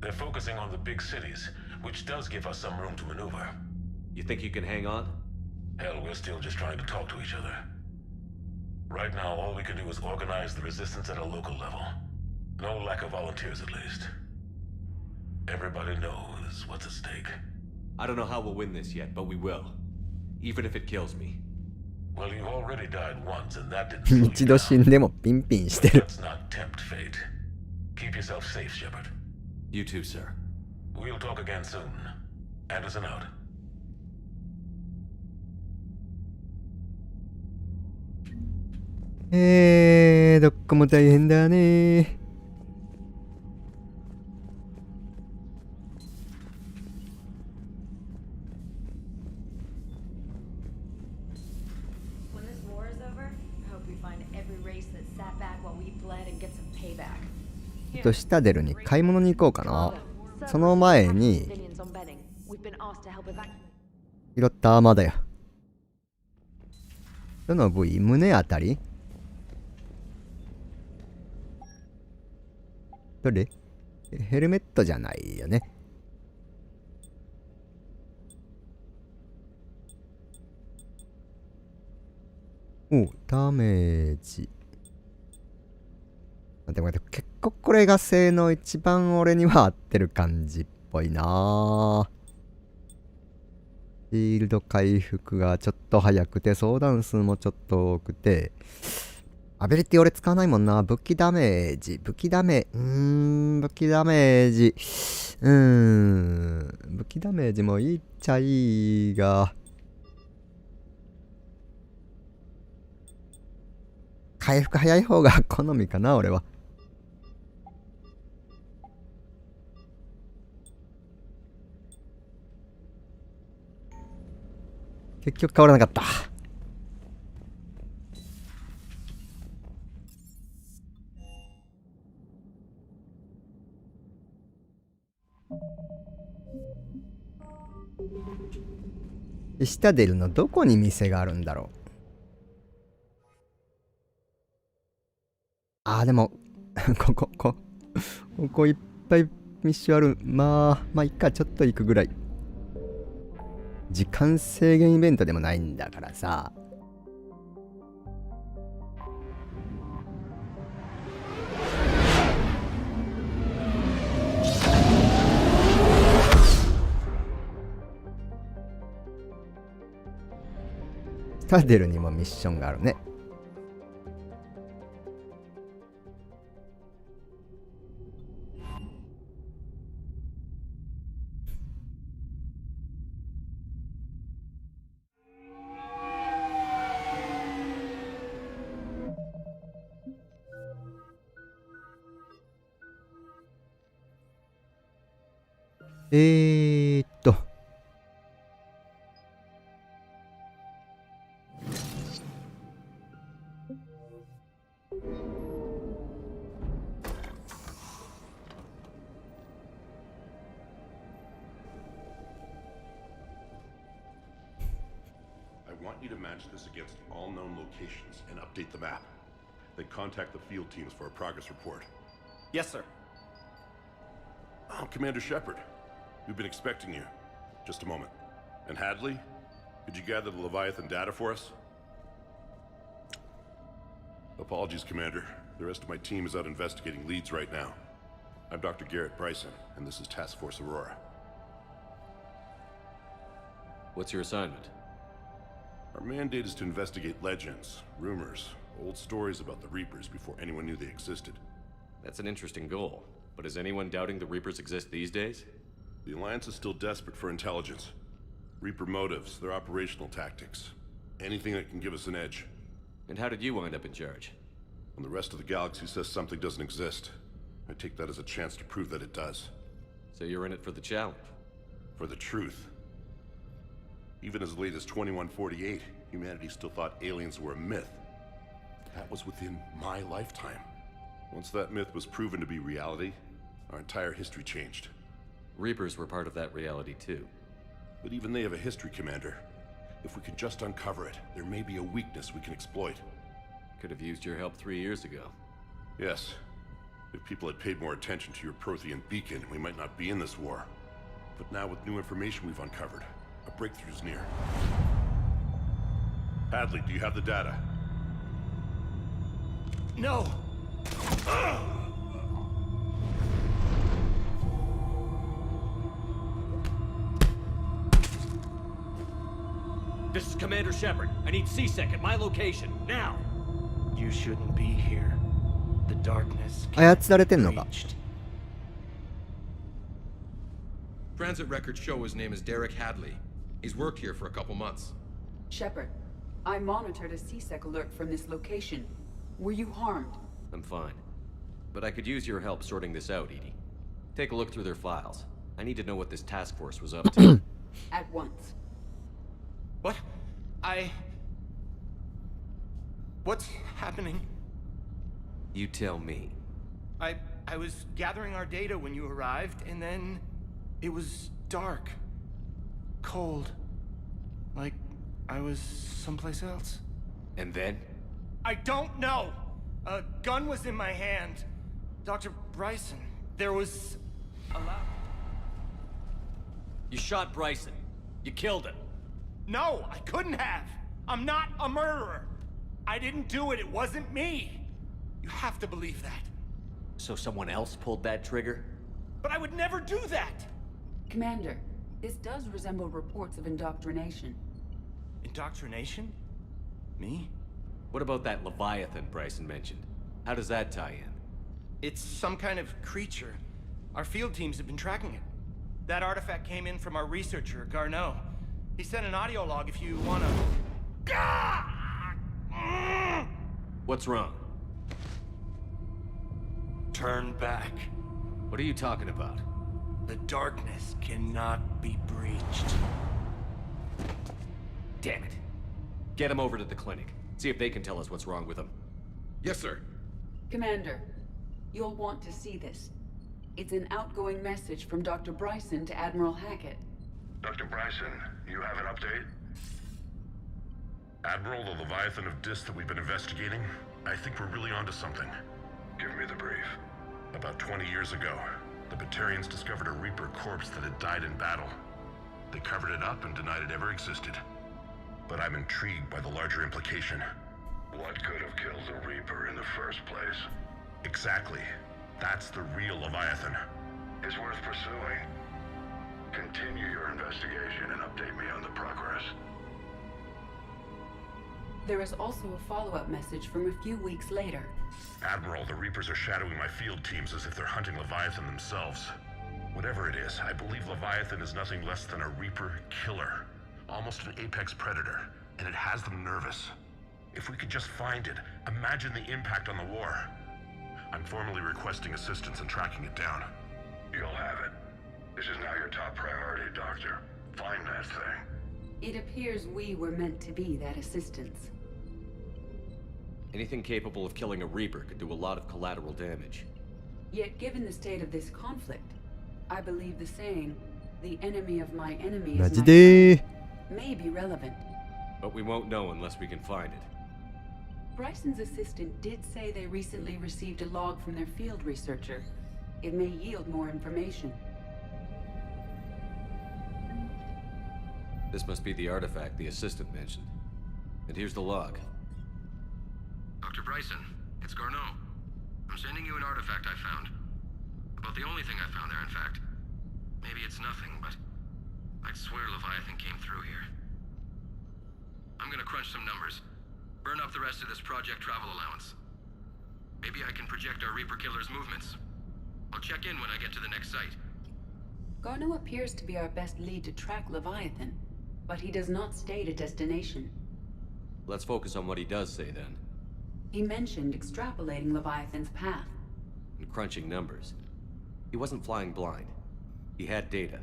They're focusing on the big cities, which does give us some room to maneuver. You think you can hang on? Hell, we're still just trying to talk to each other. Right now, all we can do is organize the resistance at a local level. No lack of volunteers, at least. Everybody knows what's at stake. I don't know how we'll win this yet, but we will. Even if it kills me. Well, you've already died once, and that didn't slow you 一度死んでもピンピンしてる。 Let's not tempt fate. Keep yourself safe, Shepard. You too, sir. We'll talk again soon. Anderson out. どっこも大変だね。ちょっとシタデルに買い物に行こうかな。その前に拾ったアーマーだよ。どの部位？胸あたり？どれ？ヘルメットじゃないよね。お、ダメージ。待って、結構これが性能一番俺には合ってる感じっぽいな。シールド回復がちょっと早くて、相談数もちょっと多くて、アビリティ俺使わないもんな。武器ダメージ。武器ダメージ。武器ダメージもいいっちゃいいが。回復早い方が好みかな、俺は。結局変わらなかった。シタデルのどこに店があるんだろう。でもここいっぱいミッションある。まあいっか、ちょっと行くぐらい。時間制限イベントでもないんだからさ。スタデルにもミッションがあるね。I want you to match this against all known locations and update the map. Then contact the field teams for a progress report. Yes, sir. I'm Commander Shepard. We've been expecting you. Just a moment. And Hadley, could you gather the Leviathan data for us? Apologies, Commander. The rest of my team is out investigating leads right now. I'm Dr. Garrett Bryson, and this is Task Force Aurora. What's your assignment? Our mandate is to investigate legends, rumors, old stories about the Reapers before anyone knew they existed. That's an interesting goal. But is anyone doubting the Reapers exist these days? The Alliance is still desperate for intelligence. Reaper motives, their operational tactics. Anything that can give us an edge. And how did you wind up in charge? When the rest of the galaxy says something doesn't exist, I take that as a chance to prove that it does. So you're in it for the challenge? For the truth. Even as late as 2148, humanity still thought aliens were a myth. That was within my lifetime. Once that myth was proven to be reality, our entire history changed. Reapers were part of that reality too. But even they have a history, Commander. If we could just uncover it, there may be a weakness we can exploit. Could have used your help 3 years ago. Yes. If people had paid more attention to your Prothean beacon, we might not be in this war. But now with new information we've uncovered, a breakthrough's near. Hadley, do you have the data? No! This is Commander Shepard. I need C-Sec at my location, now! You shouldn't be here. The darkness 操られてんのか。 Transit records show his name is Derek Hadley. He's worked here for a couple months. Shepard, I monitored a C-Sec alert from this location. Were you harmed? I'm fine. But I could use your help sorting this out, Edie. Take a look through their files. I need to know what this task force was up to. At once. What? What's happening? You tell me. I was gathering our data when you arrived, and then it was dark. Cold. Like I was someplace else. And then? I don't know! A gun was in my hand. Dr. Bryson, there was a loud... You shot Bryson. You killed him. No, I couldn't have. I'm not a murderer. I didn't do it. It wasn't me. You have to believe that. So someone else pulled that trigger? But I would never do that. Commander, this does resemble reports of indoctrination. Indoctrination? Me? What about that Leviathan Bryson mentioned? How does that tie in? It's some kind of creature. Our field teams have been tracking it. That artifact came in from our researcher, Garneau. He sent an audio log if you wanna... What's wrong? Turn back. What are you talking about? The darkness cannot be breached. Damn it. Get him over to the clinic. See if they can tell us what's wrong with him. Yes, sir. Commander, you'll want to see this. It's an outgoing message from Dr. Bryson to Admiral Hackett. Dr. Bryson, you have an update? Admiral, the Leviathan of Dis that we've been investigating, I think we're really onto something. Give me the brief. About 20 years ago, the Batarians discovered a Reaper corpse that had died in battle. They covered it up and denied it ever existed. But I'm intrigued by the larger implication. What could have killed the Reaper in the first place? Exactly. That's the real Leviathan. It's worth pursuing. Continue your investigation and update me on the progress. There is also a follow-up message from a few weeks later. Admiral, the Reapers are shadowing my field teams as if they're hunting Leviathan themselves. Whatever it is, I believe Leviathan is nothing less than a Reaper killer. Almost an apex predator, and it has them nervous. If we could just find it, imagine the impact on the war. I'm formally requesting assistance in tracking it down. You'll have it. This is now your top priority, Doctor. Find that thing. It appears we were meant to be that assistance. Anything capable of killing a Reaper could do a lot of collateral damage. Yet given the state of this conflict, I believe the saying, the enemy of my enemy is my friend, may be relevant. But we won't know unless we can find it. Bryson's assistant did say they recently received a log from their field researcher. It may yield more information. This must be the artifact the assistant mentioned. And here's the log. Dr. Bryson, it's Garneau. I'm sending you an artifact I found. About the only thing I found there, in fact. Maybe it's nothing, but I'd swear Leviathan came through here. I'm gonna crunch some numbers. Burn up the rest of this project travel allowance. Maybe I can project our Reaper killer's movements. I'll check in when I get to the next site. Garneau appears to be our best lead to track Leviathan, but he does not state a destination. Let's focus on what he does say then. He mentioned extrapolating Leviathan's path. And crunching numbers. He wasn't flying blind. He had data.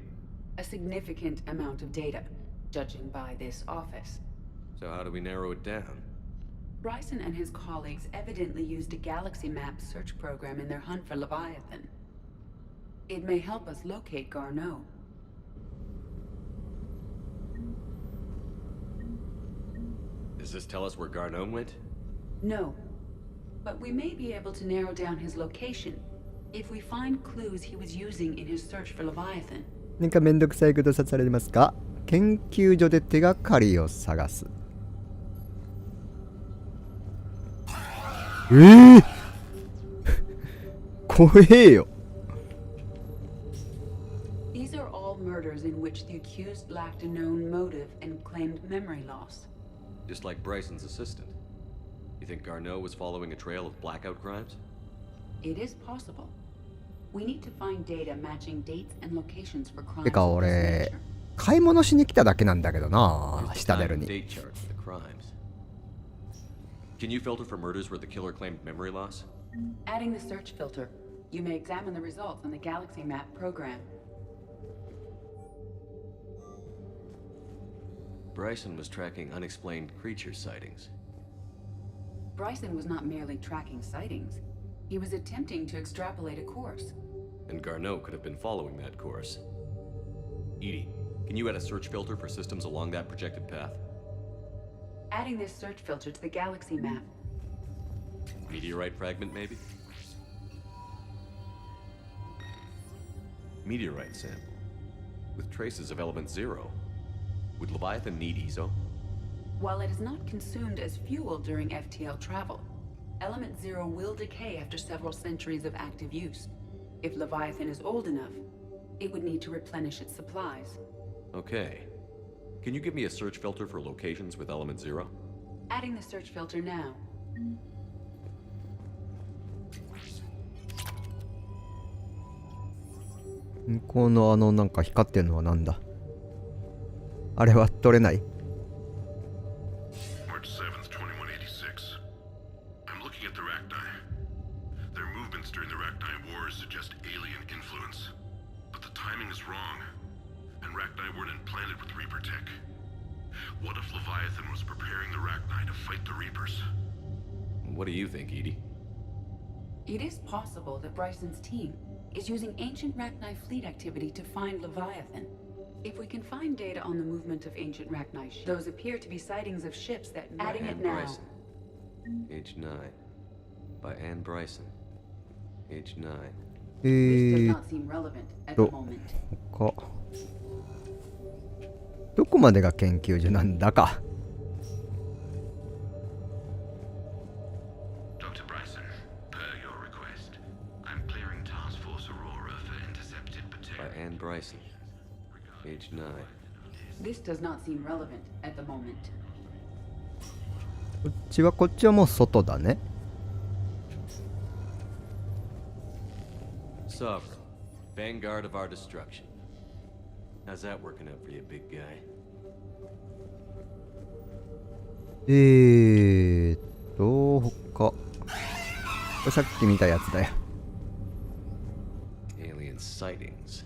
A significant amount of data, judging by this office. So how do we narrow it down? Bryson and his colleagues evidently used a galaxy map search program in their hunt for Leviathan. It may help us locate Garneau. Does this tell us where Garneau went? No. But we may be able to narrow down his location if we find clues he was using in his search for Leviathan. なんかめんどくさいことさせられますか？研究所で手がかりを探す。怖えよ。These are all murders in which the accused lacked a known motive and claimed memory loss. Just like Bryson's assistant. You think Garneau was following a trail of blackout crimes? It is possible. We need to find data matching dates and locations for crimes. てか俺、買い物しに来ただけなんだけどな、下出るに。Can you filter for murders where the killer claimed memory loss? Adding the search filter, you may examine the results on the galaxy map program. Bryson was tracking unexplained creature sightings. Bryson was not merely tracking sightings. He was attempting to extrapolate a course. And Garneau could have been following that course. Edie, can you add a search filter for systems along that projected path? Adding this search filter to the galaxy map. Meteorite fragment, maybe? Meteorite sample. With traces of element 0. Would Leviathan need ESO? While it is not consumed as fuel during FTL travel, element 0 will decay after several centuries of active use. If Leviathan is old enough, it would need to replenish its supplies. Okay. Can you give me a search filter for locations with element 0? Adding the search filter now. 向こうのなんか光ってるのはなんだ？あれは取れない？ March 7th, 2186. I'm looking at the Rachni. Their movements during the Rachni Wars suggest alien influence. But the timing is wrong. And Rachni weren't implanted with Reaper tech. What if Leviathan was preparing the Rachni to fight the Reapers? What do you think, Edie? It is possible that Bryson's team is using ancient Rachni fleet activity to find Leviathan. If we can find data on the movement of ancient Rachni ships, those appear to be sightings of ships that... Adding it now. Bryson. Age 9. By Anne Bryson. Age 9. This does not seem relevant at the moment. こまでが研究所なんだか。Bryson, age 9. This does not seem relevant at the moment. こっちはもう外だね。Sovereign, vanguard of our destruction. How's that working out for you, big guy? これさっき見たやつだよ。Alien sightings.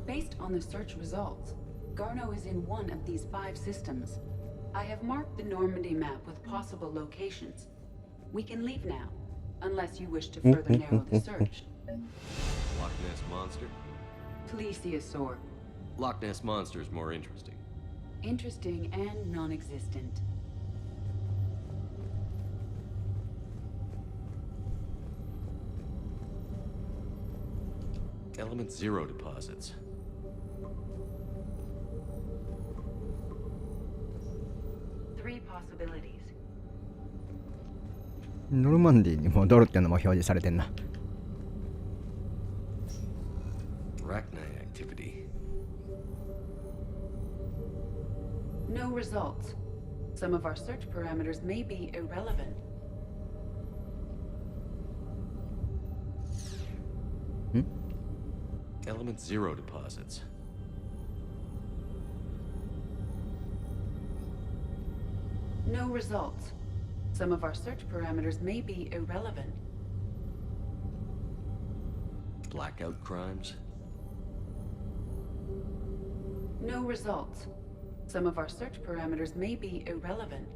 Based on the search results, Garneau is in one of these 5 systems. I have marked the Normandy map with possible locations. We can leave now, unless you wish to further narrow the search. Loch Ness Monster? Plesiosaur. Loch Ness Monster is more interesting. Interesting and non-existent. Element 0 deposits.「ノルマンディーに戻る」ってのも表示されてんな。Arachnite activity. No results. Some of our search parameters may be irrelevant. Element 0 deposits. No results. Some of our search parameters may be irrelevant. Blackout crimes? No results. Some of our search parameters may be irrelevant.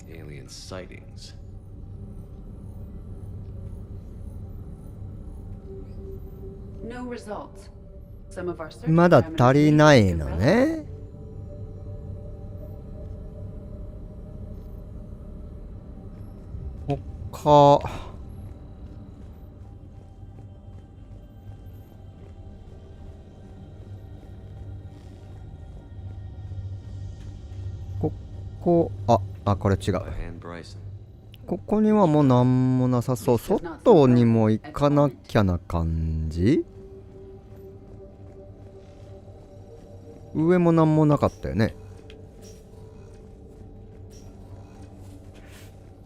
Alien sightings. No results. Some of our search まだ parameters 足りないのね。他これ違う。ここにはもうなんもなさそう。外にも行かなきゃな感じ。上もなんもなかったよね。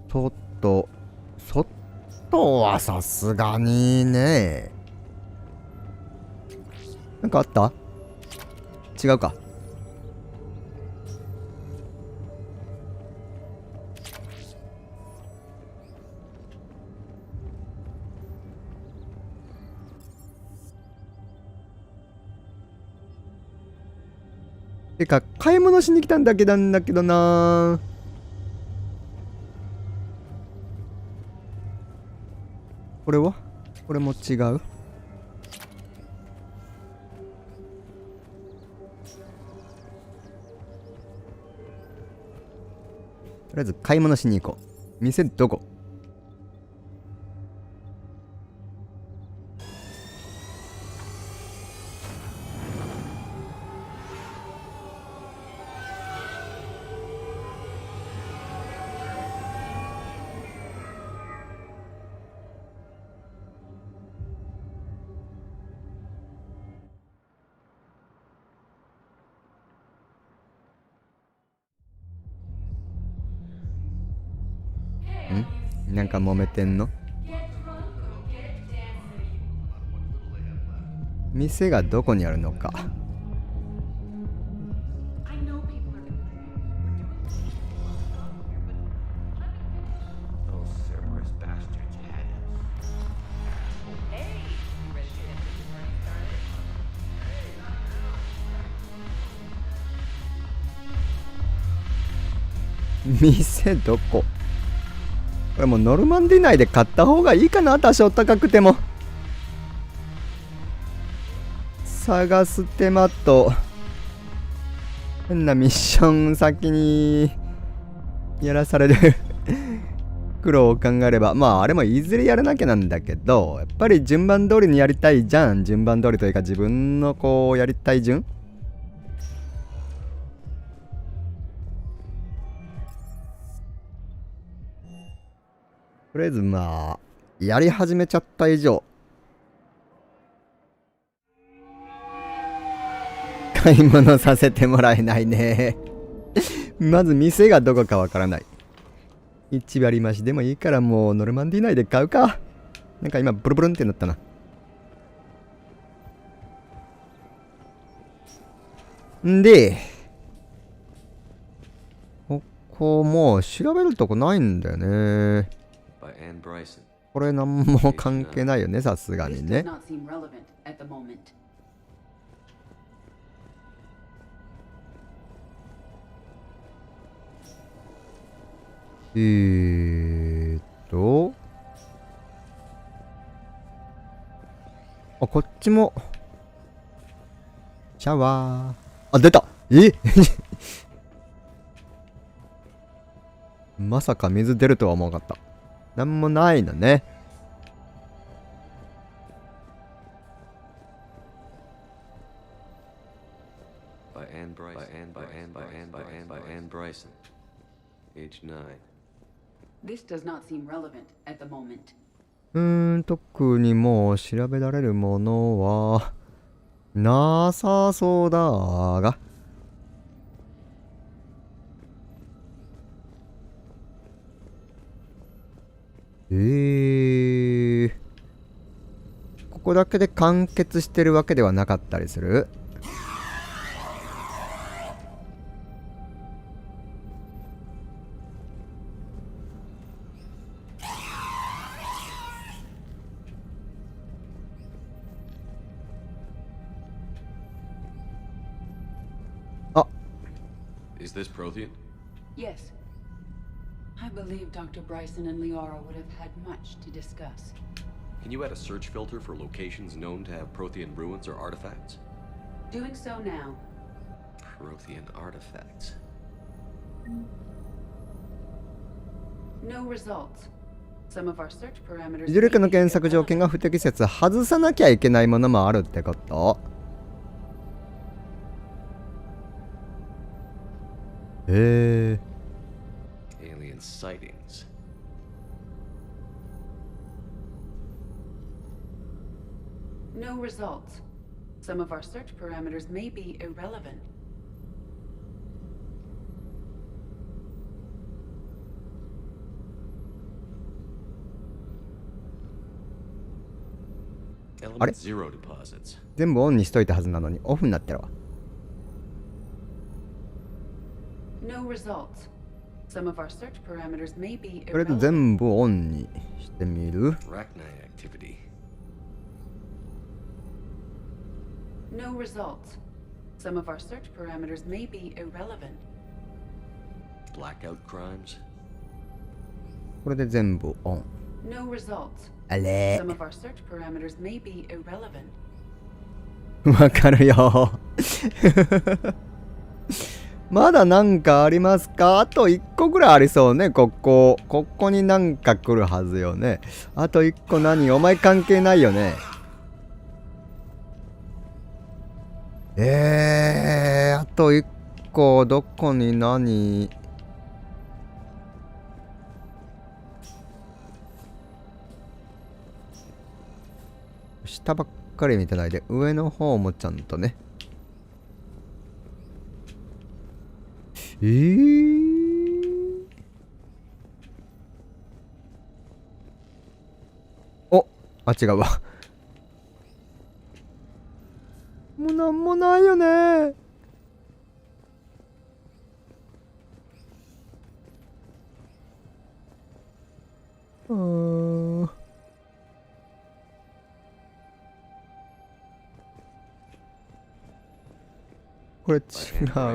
外はさすがにね。なんかあった？違うか。てか買い物しに来たんだけどな。これは？これも違う？とりあえず買い物しに行こう。店どこ？なんか揉めてんの？店がどこにあるのか。店どこ？これもうノルマンディ内で買った方がいいかな。多少高くても探す手間と変なミッション先にやらされる苦労を考えれば、まああれもいずれやらなきゃなんだけど、やっぱり順番通りにやりたいじゃん。順番通りというか自分のこうやりたい順。とりあえずまあやり始めちゃった以上買い物させてもらえないね。まず店がどこかわからない。1割増しでもいいからもうノルマンディ内で買うか。なんか今ブルブルンってなったな。んで、ここもう調べるとこないんだよね。これなんも関係ないよね、さすがにね。あ、こっちもシャワー。あ、出た。まさか水出るとは思わなかった。なんもないのね。特にもう調べられるものはなさそうだが。ここだけで完結してるわけではなかったりする。Is this Prothean? Yes. I believe Dr. Bryson and Liara would have had much to discuss. Can you add a search filter for locations known to have Prothean ruins or artifacts? Doing so now. Prothean artifacts. No results. Some of our search parameters. いずれかの検索条件が不適切。外さなきゃいけないものもあるってこと。Alien sightings. No results. Some of our search parameters may be irrelevant. Element zero deposits. 全部オンにしといたはずなのにオフになってるわ。No results. Some of our search parameters may be とりあえず全部オンにしてみる。Arachnite activity. No results. Some of our search parameters may be irrelevant. Blackout crimes. これで全部オン。No results. あれ Some of our search parameters may be irrelevant. わかるよ。まだなんかありますか？あと1個ぐらいありそうね。ここになんか来るはずよね。あと1個何？お前関係ないよね。あと1個どこに何？下ばっかり見てないで上の方もちゃんとね。お、あ、違うわ。もうなんもないよね。これ違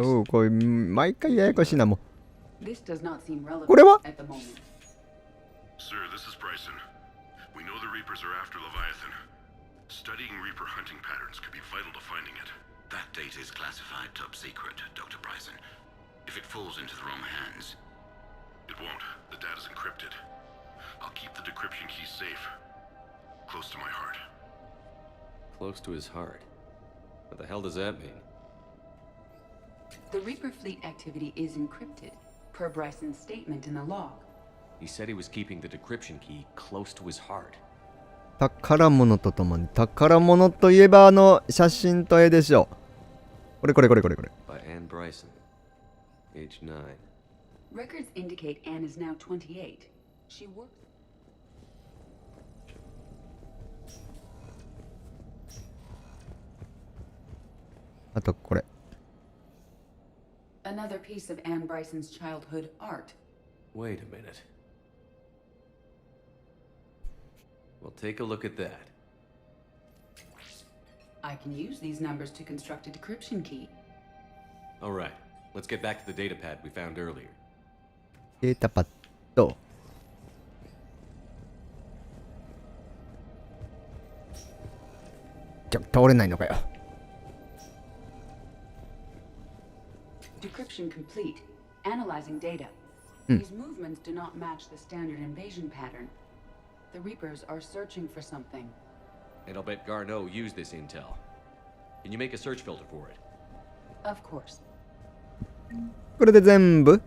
う。これ毎回ややこしいなもん。これは Sir, this is Bryson. We know the Reapers are after Leviathan. Studying Reaper hunting patterns could be vital to finding it. That data is classified top secret, Dr. Bryson. If it falls into the wrong hands... It won't. The data's encrypted. I'll keep the decryption key safe. Close to my heart. Close to his heart. What the hell does that mean? The Reaper fleet activity is encrypted, per Bryson's statement in the log. He said he was keeping the decryption key close to his heart. 宝物とともに、宝物といえば写真と絵でしょ。これ。By Anne Bryson, age 9. Records indicate Anne is now 28. She works. あとこれ。Another piece of Anne Bryson's childhood art. Wait a minute. Well, take a look at that. I can use these numbers to construct a decryption key. All right, let's get back to the data pad we found earlier. データパッド。通れないのかよ。Decryption complete. Analyzing data. These movements do not match the standard invasion pattern. The Reapers are searching for something. And I'll bet Garneau used this intel. Can you make a search filter for it? Of course. これで全部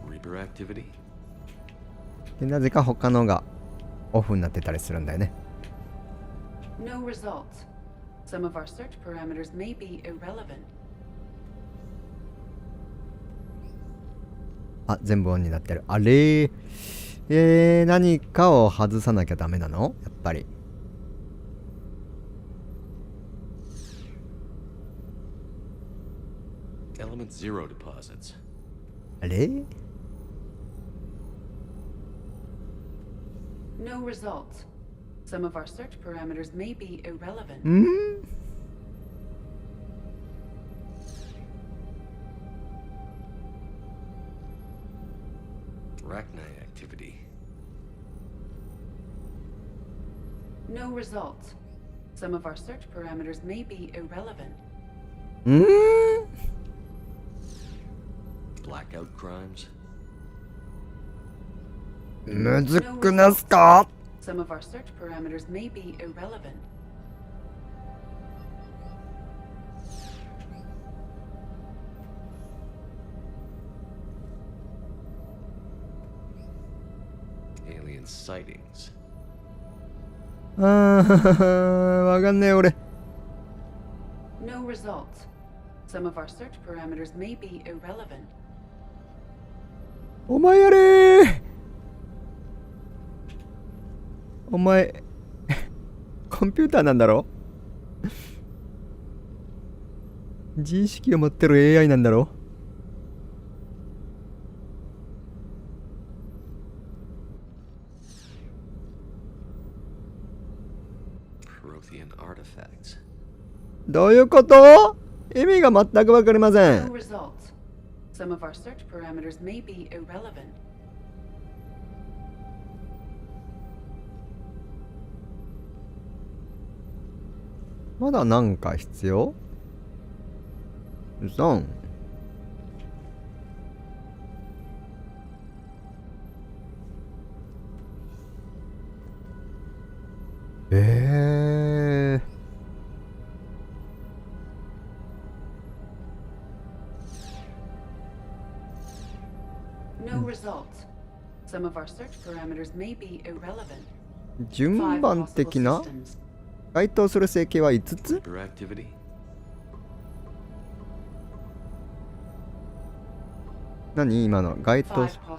Reaper activity? でなぜか他のがオフになってたりするんだよね。No results. Some of our search parameters may be irrelevant. あ、全部オンになってる。あれ何かを外さなきゃダメなの？やっぱり。Element 0 deposits. あれ？ No results. Some of our search parameters may be irrelevant. Arachnite activity. No results. Some of our search parameters may be irrelevant. Blackout crimes. むずくなすか？ Some of our search parameters may be irrelevant. Alien sightings. わかんねえ俺。No results. Some of our search parameters may be irrelevant. お前やれー。お前コンピューターなんだろ？自意識を持ってる AI なんだろ？ Prothean artifacts. どういうこと？意味が全くわかりません。 No results. Some of our search parameters may be irrelevant. まだなんか必要？ゾン。No results. Some of our search parameters may be irrelevant. 順番的な？該当する整形は5つ？何今の該当すと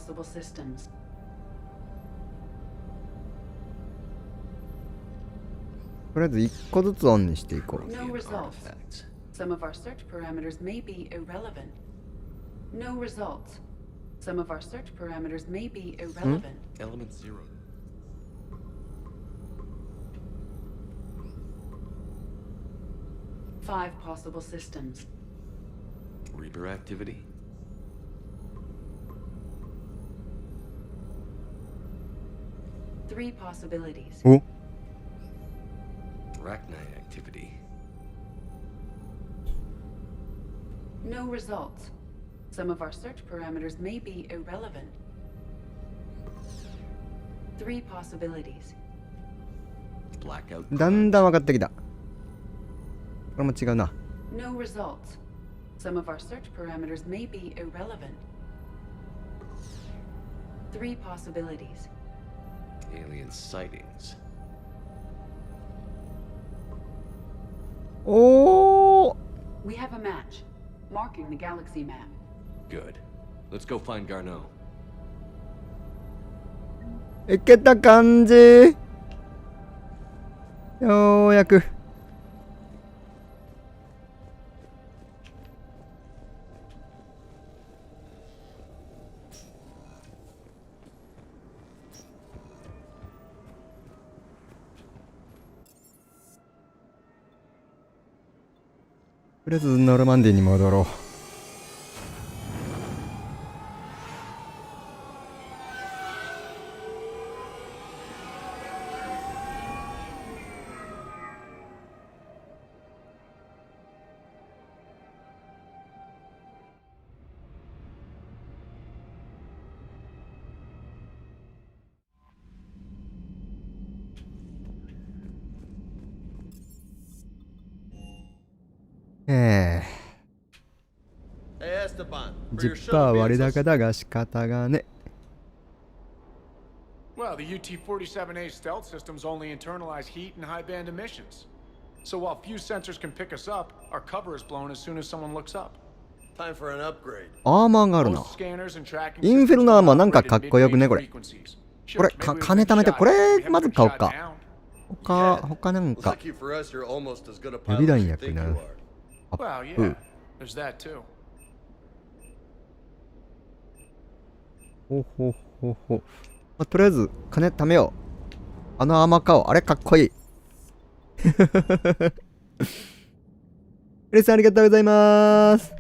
りあえず1個ずつオンにしていこう。No results. Some of our search parameters may be irrelevant. No results. Some of our search parameters may be irrelevant. Element 0. Five possible systems. Reaper activity. Three possibilities. Arachnite activity. No results. Some of our search parameters may be irrelevant. 3 possibilities. Blackout. だんだん分かってきた。これも違うな。No results. Some of our search parameters may be irrelevant. 3 possibilities. Alien sightings. おー We have a match, marking the galaxy map. Good. Let's go find Garneau. いけた感じ。ようやく。とりあえずノルマンディーに戻ろう。10% 割高だが仕方がね。Well, the UT-47A stealth systems only internalize heat and high band emissions. So while few sensors can pick us up, our cover is blown as soon as someone looks up. Time for an upgrade. アーマーがあるな。インフェルノアーマーなんかかっこよくねこれ。これ金貯めてこれまず買おうか。他なんか予備弾薬な。アップ。There's that too. ほほほほ。まあ、とりあえず金貯めよう。あのアーマー買おう。あれかっこいい。クリスさんありがとうございます。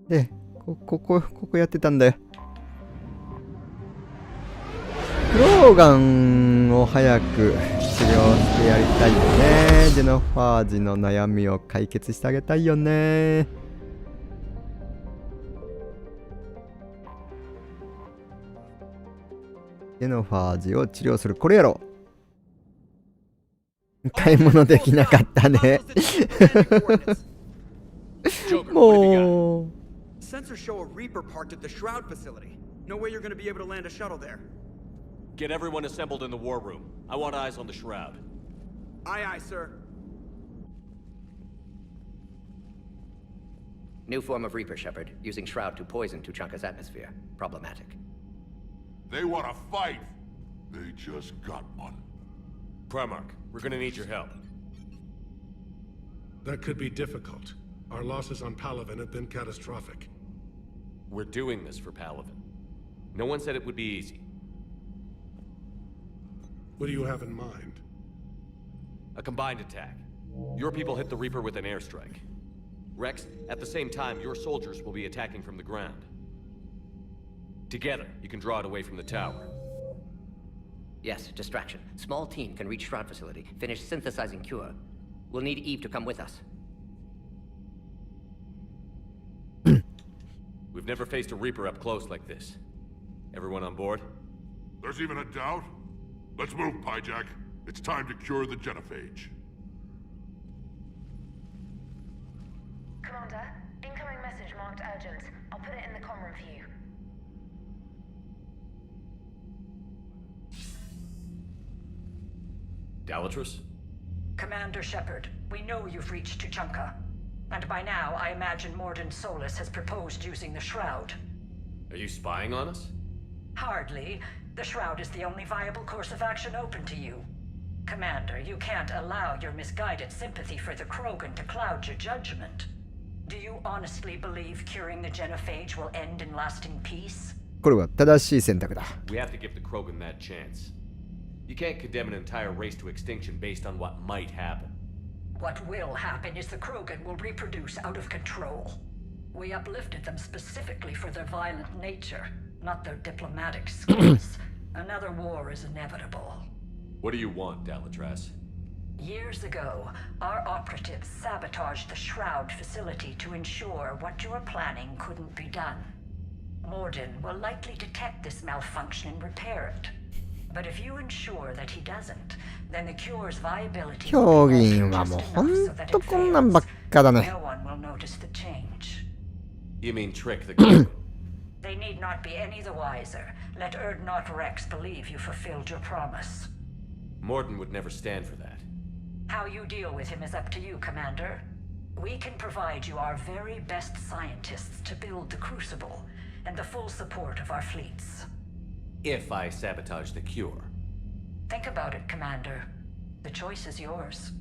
で、ここやってたんだよ。クローガンを早く治療してやりたいよね。ジェノファージの悩みを解決してあげたいよね。ジェノファージを治療する。これやろ。買い物できなかったね。もう。Sensors show a Reaper parked at the Shroud facility. No way you're going to be able to land a shuttle there. Get everyone assembled in the war room. I want eyes on the Shroud. Aye, aye, sir. New form of Reaper, Shepard, using Shroud to poison Tuchanka's atmosphere. Problematic. They want to fight. They just got one. Primarch, we're gonna need your help. That could be difficult. Our losses on Palaven have been catastrophic. We're doing this for Palaven. No one said it would be easy. What do you have in mind? A combined attack. Your people hit the Reaper with an airstrike. Rex, at the same time, your soldiers will be attacking from the ground. Together, you can draw it away from the tower. Yes, distraction. Small team can reach Shroud facility, finish synthesizing cure. We'll need Eve to come with us. We've never faced a Reaper up close like this. Everyone on board? There's even a doubt? Let's move, Pyjack. It's time to cure the genophage. Commander, incoming message marked urgent. I'll put it in the comm room for you. Dalatrus? Commander Shepard, we know you've reached Tuchanka. And by now, I imagine Mordin Solus has proposed using the Shroud. Are you spying on us? Hardly. The Shroud is the only viable course of action open to you. Commander, you can't allow your misguided sympathy for the Krogan to cloud your judgment. Do you honestly believe curing the genophage will end in lasting peace? これは正しい選択だ。We have to give the Krogan that chance. You can't condemn an entire race to extinction based on what might happen. What will happen is the Krogan will reproduce out of control. We uplifted them specifically for their violent nature, not their diplomatic skills. Another war is inevitable. What do you want, Dalatras? Years ago, our operatives sabotaged the Shroud facility to ensure what you were planning couldn't be done. Morden will likely detect this malfunction and repair it. But if you ensure that he doesn't, then the cure's viability will be altered just enough so that it fails. No one will notice the change. You mean trick the Krogan? They need not be any the wiser. Let Erdnot Rex believe you fulfilled your promise. Morden would never stand for that. How you deal with him is up to you, Commander. We can provide you our very best scientists to build the Crucible, and the full support of our fleets. If I sabotage the cure. Think about it, Commander. The choice is yours.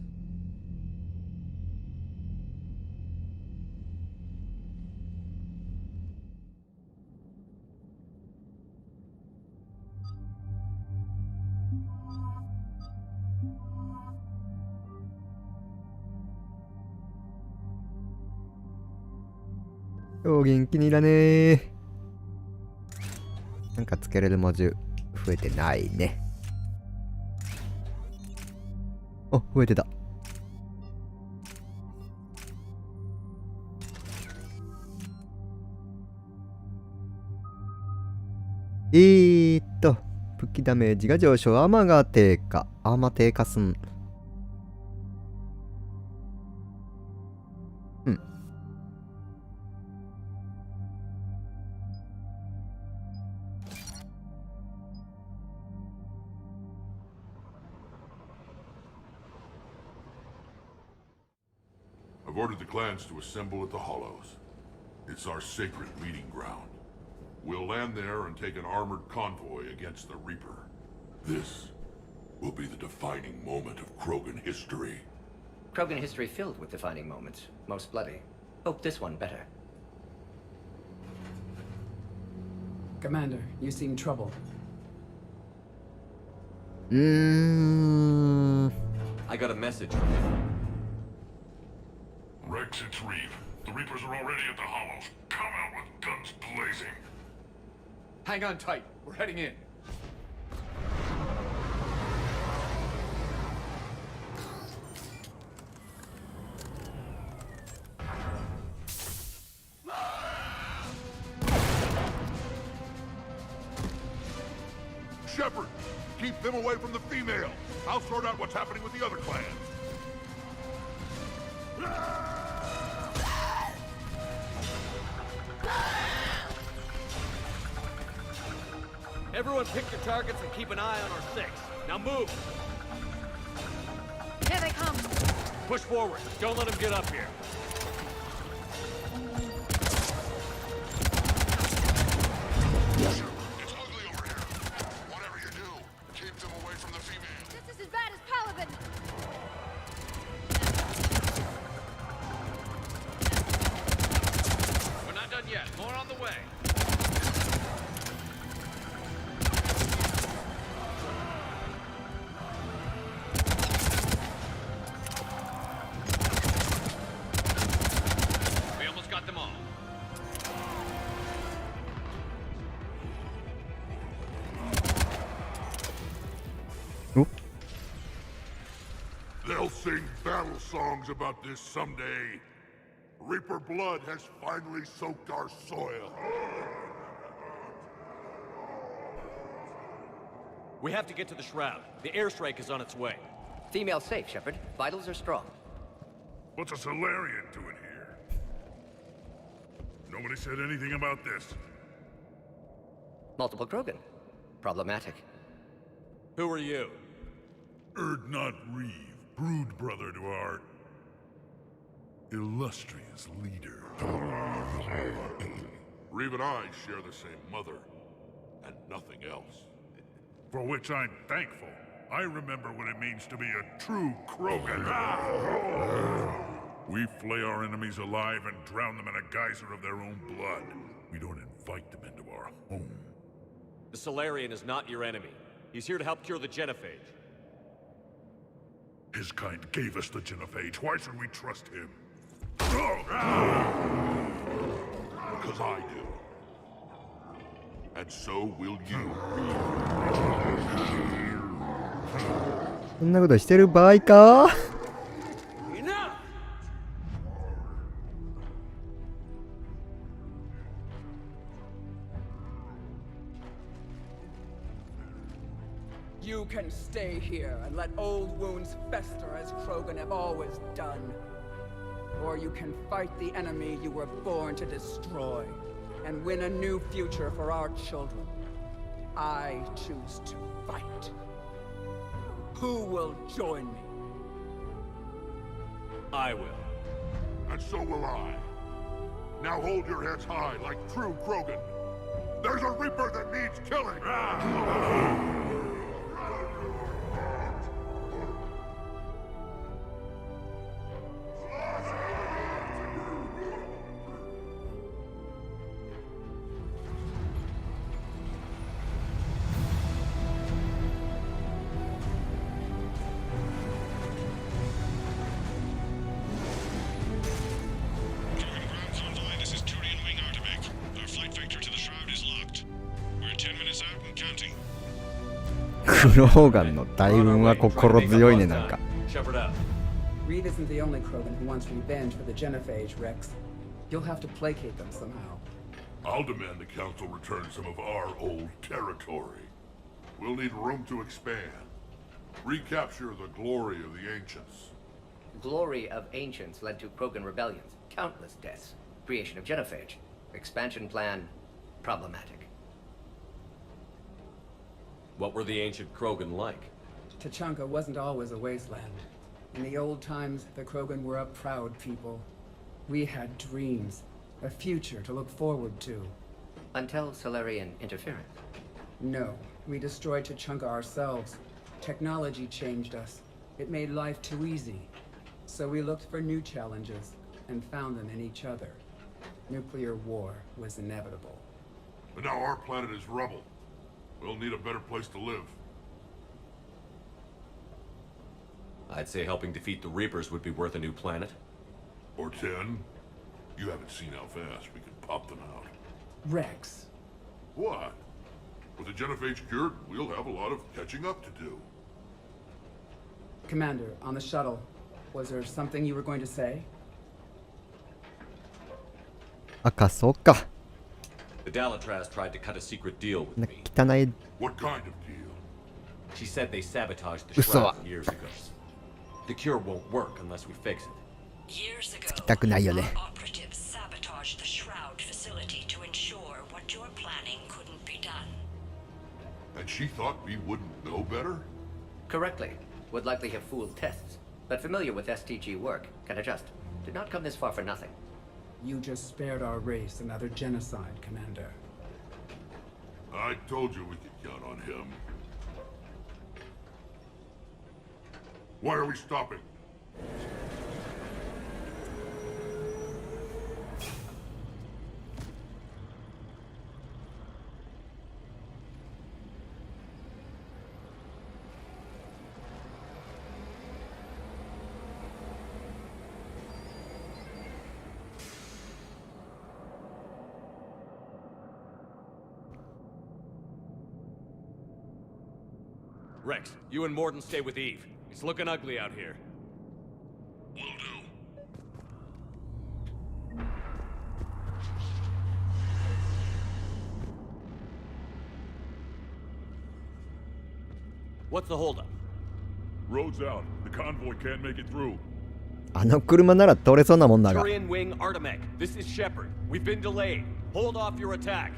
元気にだね。なんかつけれる文字増えてないね。あ、増えてた。武器ダメージが上昇、アーマーが低下。アーマー低下すん。I've ordered the clans to assemble at the Hollows. It's our sacred meeting ground. We'll land there and take an armored convoy against the Reaper. This will be the defining moment of Krogan history. Krogan history filled with defining moments, most bloody. Hope this one better. Commander, you seem troubled. I got a message. Rex, it's Reeve. The Reapers are already at the Hollows. Come out with guns blazing. Hang on tight. We're heading in. Shepard, keep them away from the female. I'll sort out what's happening with the other clans. Everyone pick your targets and keep an eye on our six. Now move! Here they come! Push forward. Don't let them get up here. It's ugly over here. Whatever you do, keep them away from the female. This is as bad as Paladin! We're not done yet. More on the way. We almost got them all. They'll sing battle songs about this someday. Reaper blood has finally soaked our soil. We have to get to the Shroud. The airstrike is on its way. Female safe, Shepard. Vitals are strong. What's a Solarian doing here? Nobody said anything about this. Multiple Krogan. Problematic. Who are you? Erdnot Reeve, brood brother to our illustrious leader. Reeve and I share the same mother, and nothing else. For which I'm thankful. I remember what it means to be a true Krogan. We flay our enemies alive and drown them in a geyser of their own blood. We don't invite them into our home. The Solarian is not your enemy. He's here to help cure the genophage. His kind gave us the Genophage. Why should we trust him? Because I do. And so will you. そんなことしてる場合か。You can stay here and let old wounds fester as Krogan have always done. Or you can fight the enemy you were born to destroy and win a new future for our children. I choose to fight. Who will join me? I will. And so will I. Now hold your heads high like true Krogan. There's a Reaper that needs killing!クローガンの大軍は心強いね、なんか。Reed isn't the only Krogan who wants revenge for the Genophage, Rex. You'll have to placate them somehow. I'll demand the Council return some of our old territory. We'll need room to expand. Recapture the glory of the Ancients. Glory of Ancients led to Krogan rebellions, countless deaths, creation of Genophage. Expansion plan, problematic. What were the ancient Krogan like? Tachanka wasn't always a wasteland. In the old times, the Krogan were a proud people. We had dreams, a future to look forward to. Until Solarian interference. No, we destroyed Tachanka ourselves. Technology changed us. It made life too easy. So we looked for new challenges and found them in each other. Nuclear war was inevitable. But now our planet is rubble. We'll need a better place to live. I'd say helping defeat the Reapers would be worth a new planet. Or 10. You haven't seen how fast we can pop them out. Rex. What? With the Genophage cured, we'll have a lot of catching up to do. Commander, on the shuttle, was there something you were going to say? 赤そうか。The Dalatraz tried to cut a secret deal with me. 汚い。 What kind of deal? She said they sabotaged the shroud years ago. The cure won't work unless we fix it. Years ago, つきたくないよね。 operatives sabotaged the shroud facility to ensure what you're planning couldn't be done. And she thought we wouldn't know better? Correctly. Would likely have fooled tests, but familiar with STG work, can adjust. Did not come this far for nothing. You just spared our race another genocide, Commander. I told you we could count on him. Why are we stopping? Rex, you and Morden stay with Eve. It's looking ugly out here. Will do. What's the holdup? Road's out. The convoy can't make it through. あの車なら通れそうなもんだが。 Turian Wing Artemec, this is Shepard. We've been delayed. Hold off your attack.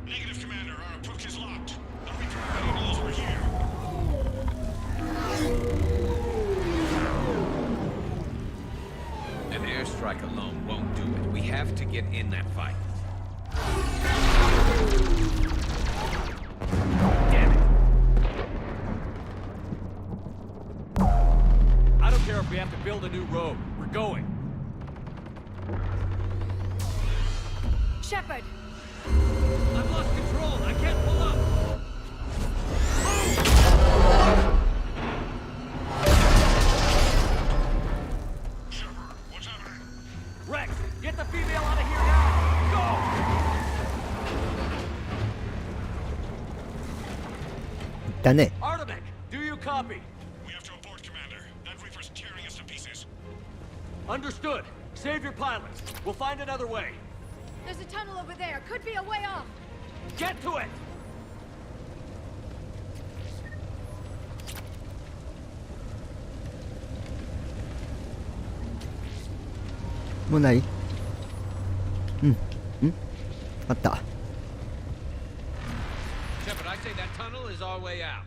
Negative, Commander. Our approach is locked. The Reaper already knows we're here. An airstrike alone won't do it. We have to get in that fight. Damn it. I don't care if we have to build a new road. We're going. Shepard! I've lost control. I can't pull up. たね。 Artemis, do you copy? We have to abort, Commander. That Reaper's tearing us to pieces. Understood. Save your pilots. We'll find another way. There's a tunnel over there. Could be a way off. Get to it! もうない？あった。Shepard, I say that tunnel is our way out.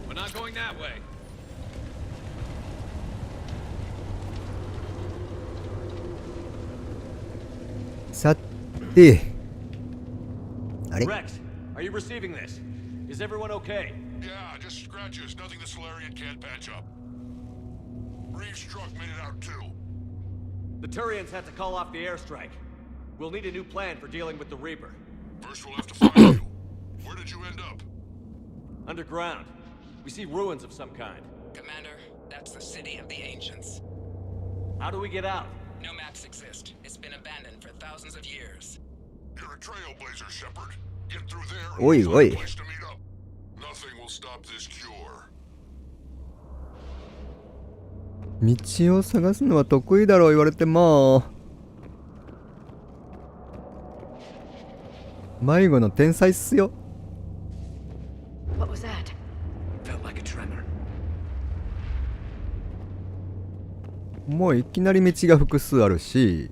We're not going that way. さて、あれ？ Rex, are you receiving this? Is everyone okay? Yeah, just scratches. Nothing the Solarian can't patch up. Reeves' truck made it out too. The Turians had to call off the airstrike. We'll need a new plan for dealing with the Reaper. First we'll have to find you. Where did you end up? Underground. We see ruins of some kind. Commander, that's the city of the ancients. How do we get out? No maps exist. It's been abandoned for thousands of years. You're a trailblazer, Shepard. Get through there and Oi, find oi. a place to meet up. Nothing will stop this cure. 道を探すのは得意だろう言われても迷子の天才っすよ。 What was that? Felt like a tremor. もういきなり道が複数あるし、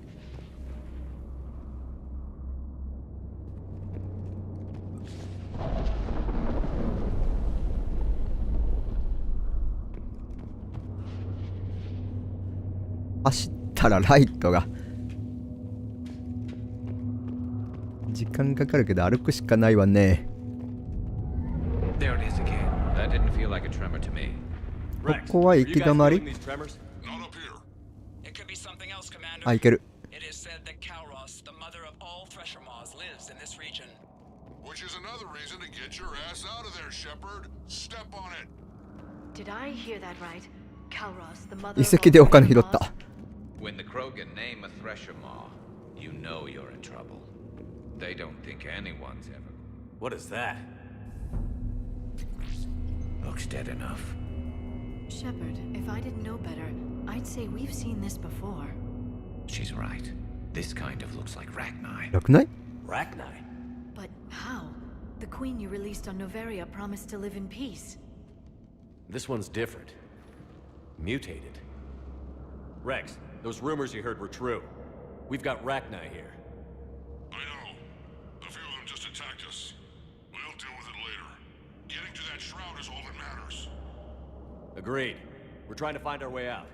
走ったらライトが時間かかるけど歩くしかないわね。 There it is again. That didn't feel like a tremor to me. ここは行き止まり？ It could be something else, Commander. あ、行ける。 It is said that Kalros, the mother of all thresher maws, lives in this region. Which is another reason to get your ass out of there, Shepard. Step on it. Did I hear that right? Kalros, the mother 遺 of 跡でお金拾っ all た。 When the Krogan name a thresher maw, you know you're in trouble. They don't think anyone's ever. What is that? Looks dead enough. Shepard, if I didn't know better, I'd say we've seen this before. She's right. This kind of looks like Rachni. なくない？ Rachni? But how? The queen you released on Noveria promised to live in peace. This one's different. Mutated. Rex, those rumors you heard were true. We've got Rachni here. I know. A few of them just attacked us. We'll deal with it later. Getting to that shroud is all that matters. Agreed. We're trying to find our way out.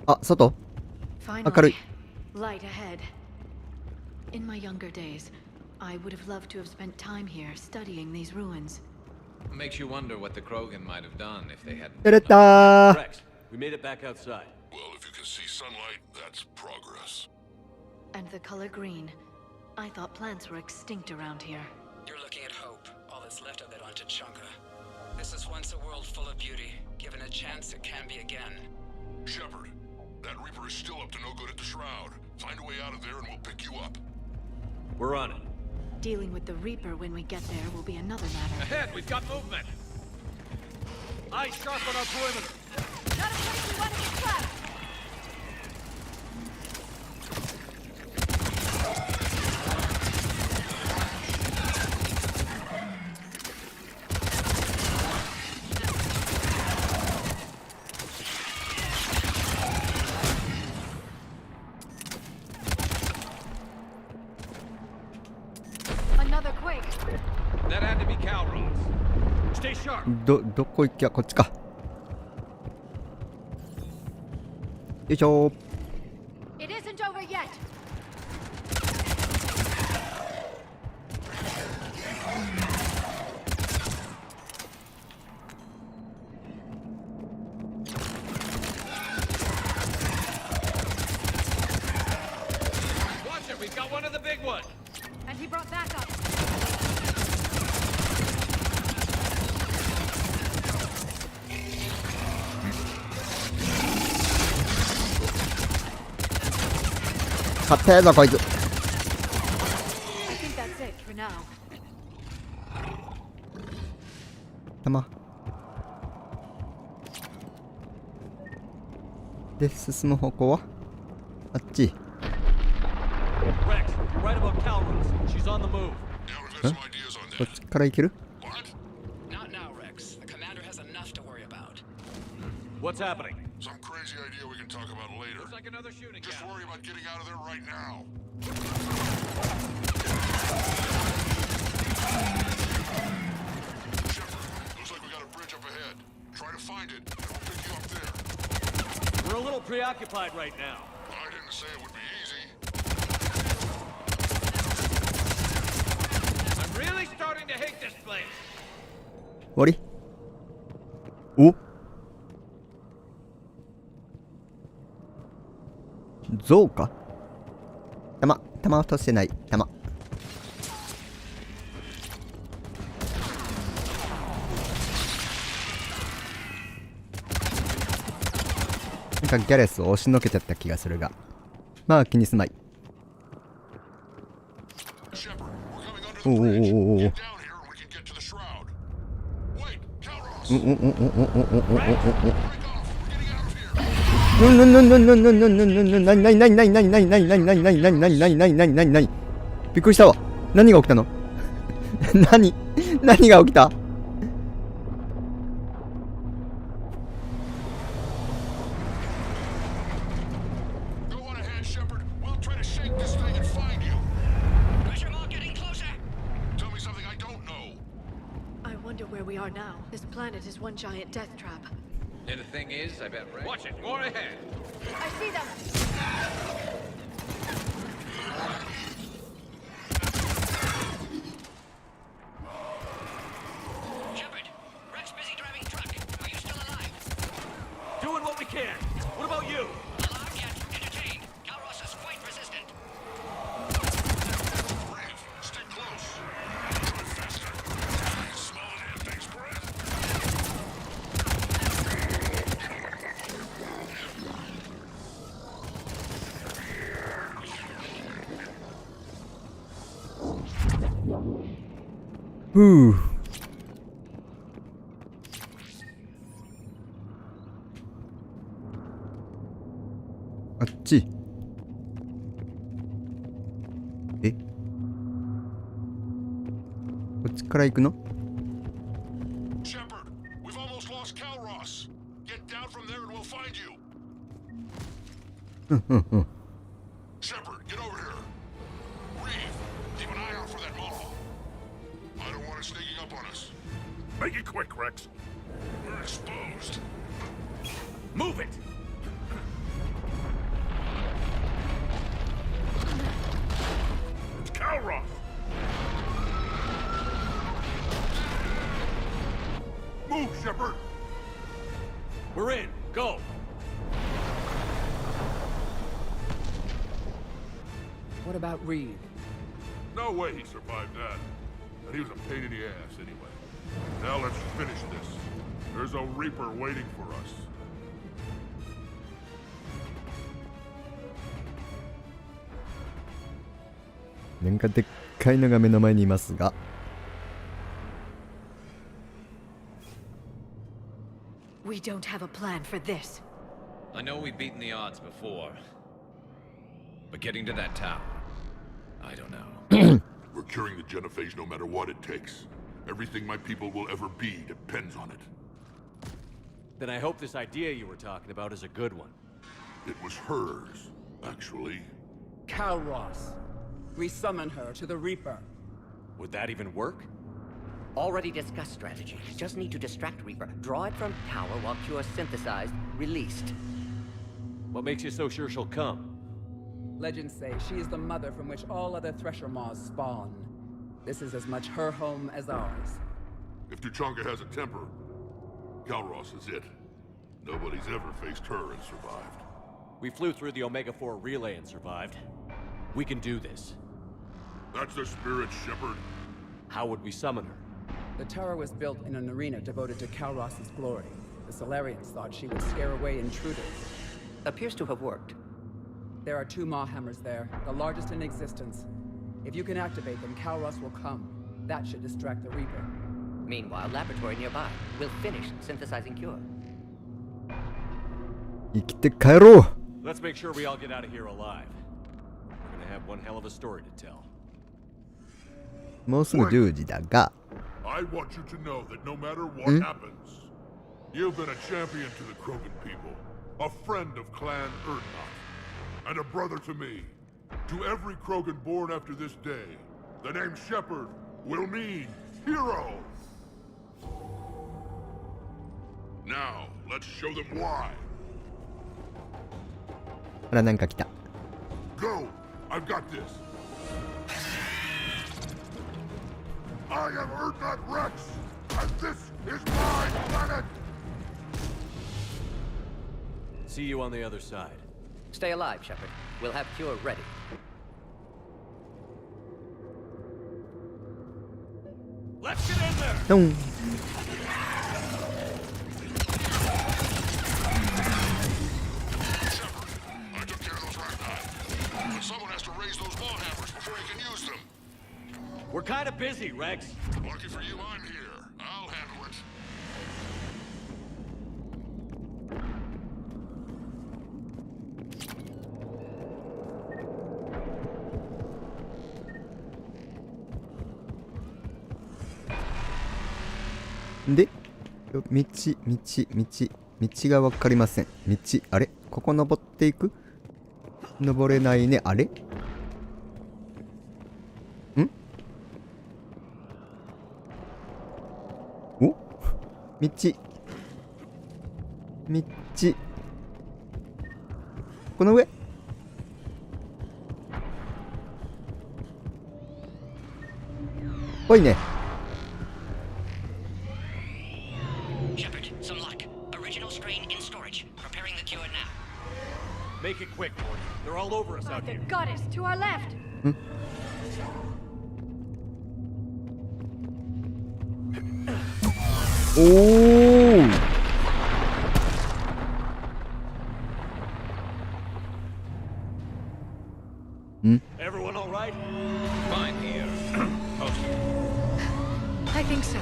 あ、外？ Finally, 明るい。 light ahead. In my younger days, I would have loved to have spent time here studying these ruins. Makes you wonder what the Krogan might have done if they hadn't. やれたー。 Rex, we made it back outside. Well, if you can see sunlight, that's progress. And the color green. I thought plants were extinct around here. You're looking at hope, all that's left of it on Tachanka. This is once a world full of beauty. Given a chance, it can be again. Shepard, that Reaper is still up to no good at the shroud. Find a way out of there and we'll pick you up. We're on it. Dealing with the Reaper when we get there will be another matter. Ahead, we've got movement. Eyes sharp on our perimeter. Not a place we want to get trapped! Another quake. That had to be Calros. Stay sharp. どこ行きゃこっちか。よいしょ。 It isn't over yet. Watch it, we've got one of the big ones. And he brought backup. 勝てーぞこいつ。 I think that's it for now. 弾で進む方向はあっち。Rex, you're right about Calrose. She's on the move. こっちから行ける？ Not now, Rex. The commander has enough to worry about. What's happening? Some crazy idea we can talk about later. Looks like another shooting. Just worry about getting out of there right now. Shepard, looks like we got a bridge up ahead. Try to find it, and we'll pick you up there. We're a little preoccupied right now. I didn't say it would be easy. I'm really starting to hate this place. 終わり？お？ゾウか？弾落としてない。弾。なんかギャレスを押しのけちゃった気がするが、まあ気にすまい。おおおおおお。びっくりしたわ。何が起きたの？何が起きた？I wonder where we are now. This planet is one giant death trap. And the thing is, I bet Rex... Watch it, more ahead. I see them. Shepard, Rex busy driving truck. Are you still alive? Doing what we can. What about you? Alarmed yet? Entertained. Calros is quite resistant. Brave, stay close. Faster. Small damn things, Brave.あっち。え？こっちから行くの？ Shepard, we've almost lost Calros. Get down from there and we'll find you. うんうんうん。 Shepard, get over here. Reeve, keep an eye out for that model. I don't want it sneaking up on us. Make it quick, Rex. We're exposed. Move it! It's Calros. Move, Shepard. We're in. Go. What about Reeve? No way he survived that. And he was a pain in the ass anyway. Now let's finish this. There's a Reaper waiting for us. なんかでっかいのが目の前にいますが。We don't have a plan for this. I know we've beaten the odds before. But getting to that tower, I don't know. We're curing the genophage no matter what it takes. Everything my people will ever be depends on it. Then I hope this idea you were talking about is a good one. It was hers, actually. Calros. We summon her to the Reaper. Would that even work? Already discussed strategy. Just need to distract Reaper. Draw it from tower while Cure synthesized, released. What makes you so sure she'll come? Legends say she is the mother from which all other Thresher Maws spawn. This is as much her home as ours. If Tuchanka has a temper, Calros is it. Nobody's ever faced her and survived. We flew through the Omega-4 relay and survived. We can do this. That's the spirit, Shepard. How would we summon her? The tower was built in an arena devoted to Calros' glory. The Solarians thought she would scare away intruders. Appears to have worked. There are 2 Maw hammers there, the largest in existence. If you can activate them, Kalros will come. That should distract the Reaper. Meanwhile, laboratory nearby. We'll finish synthesizing cure. 生きて帰ろう。 Let's make sure we all get out of here alive. We're gonna have one hell of a story to tell. もうすぐ10時だが。 I want you to know that no matter what happens, you've been a champion to the Krogan people, a friend of Clan Erdnot, and a brother to me. To every Krogan born after this day, the name Shepard will mean hero. Now, let's show them why. ほら、なんか来た。 Go! I've got this. I am Erdnot Rex, and this is my planet! See you on the other side. Stay alive, Shepard. We'll have cure ready. Let's get in there! ドン。 Someone has to raise those ball hammers before you can use them. We're kind of busy, Rex. Lucky for you, I'm here. I'll handle it. De、道がわかりません。道、あれ？ここ登っていく？登れないね。あれ？ん？お？道。この上？ぽいね。Shepard, some luck. Original strain in storage. Preparing the cure now. Make it quick, Morty. They're all over us out here. The goddess to our left. Oh! Everyone all right? Fine here. I think so.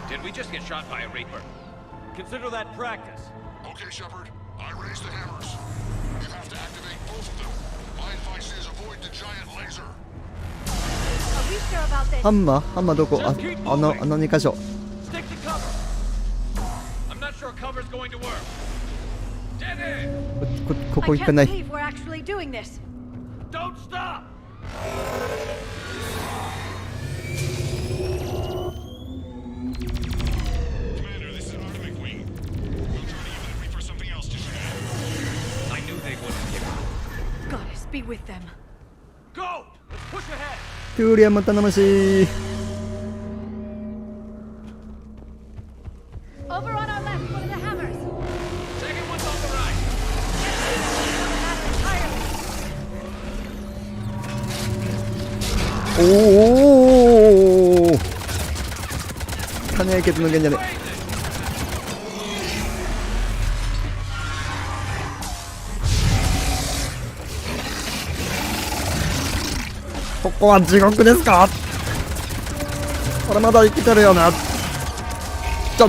Did we just get shot by a Reaper? Consider that practice. Okay, Shepard. I raised the hammers. You have to activate both of them. My advice is avoid the giant laser. Are we sure about this? ハンマーどこ？あの2箇所。 Stick to cover. I'm not sure cover's going to work. Dead end. ここ行かない。 I can't believe we're actually doing this. Don't stop. Commander, this is Atomic Wing. We'll try to give the Reaper something else to shoot at. I knew they wouldn't give up. Goddess be with them. Go. Let's push ahead. トゥーリアム頼もしい。 Over on our left, one of the hammers. Second one's on the right.おお。金血の源じゃね。ここは地獄ですか？これまだ生きてるよな。ちょ。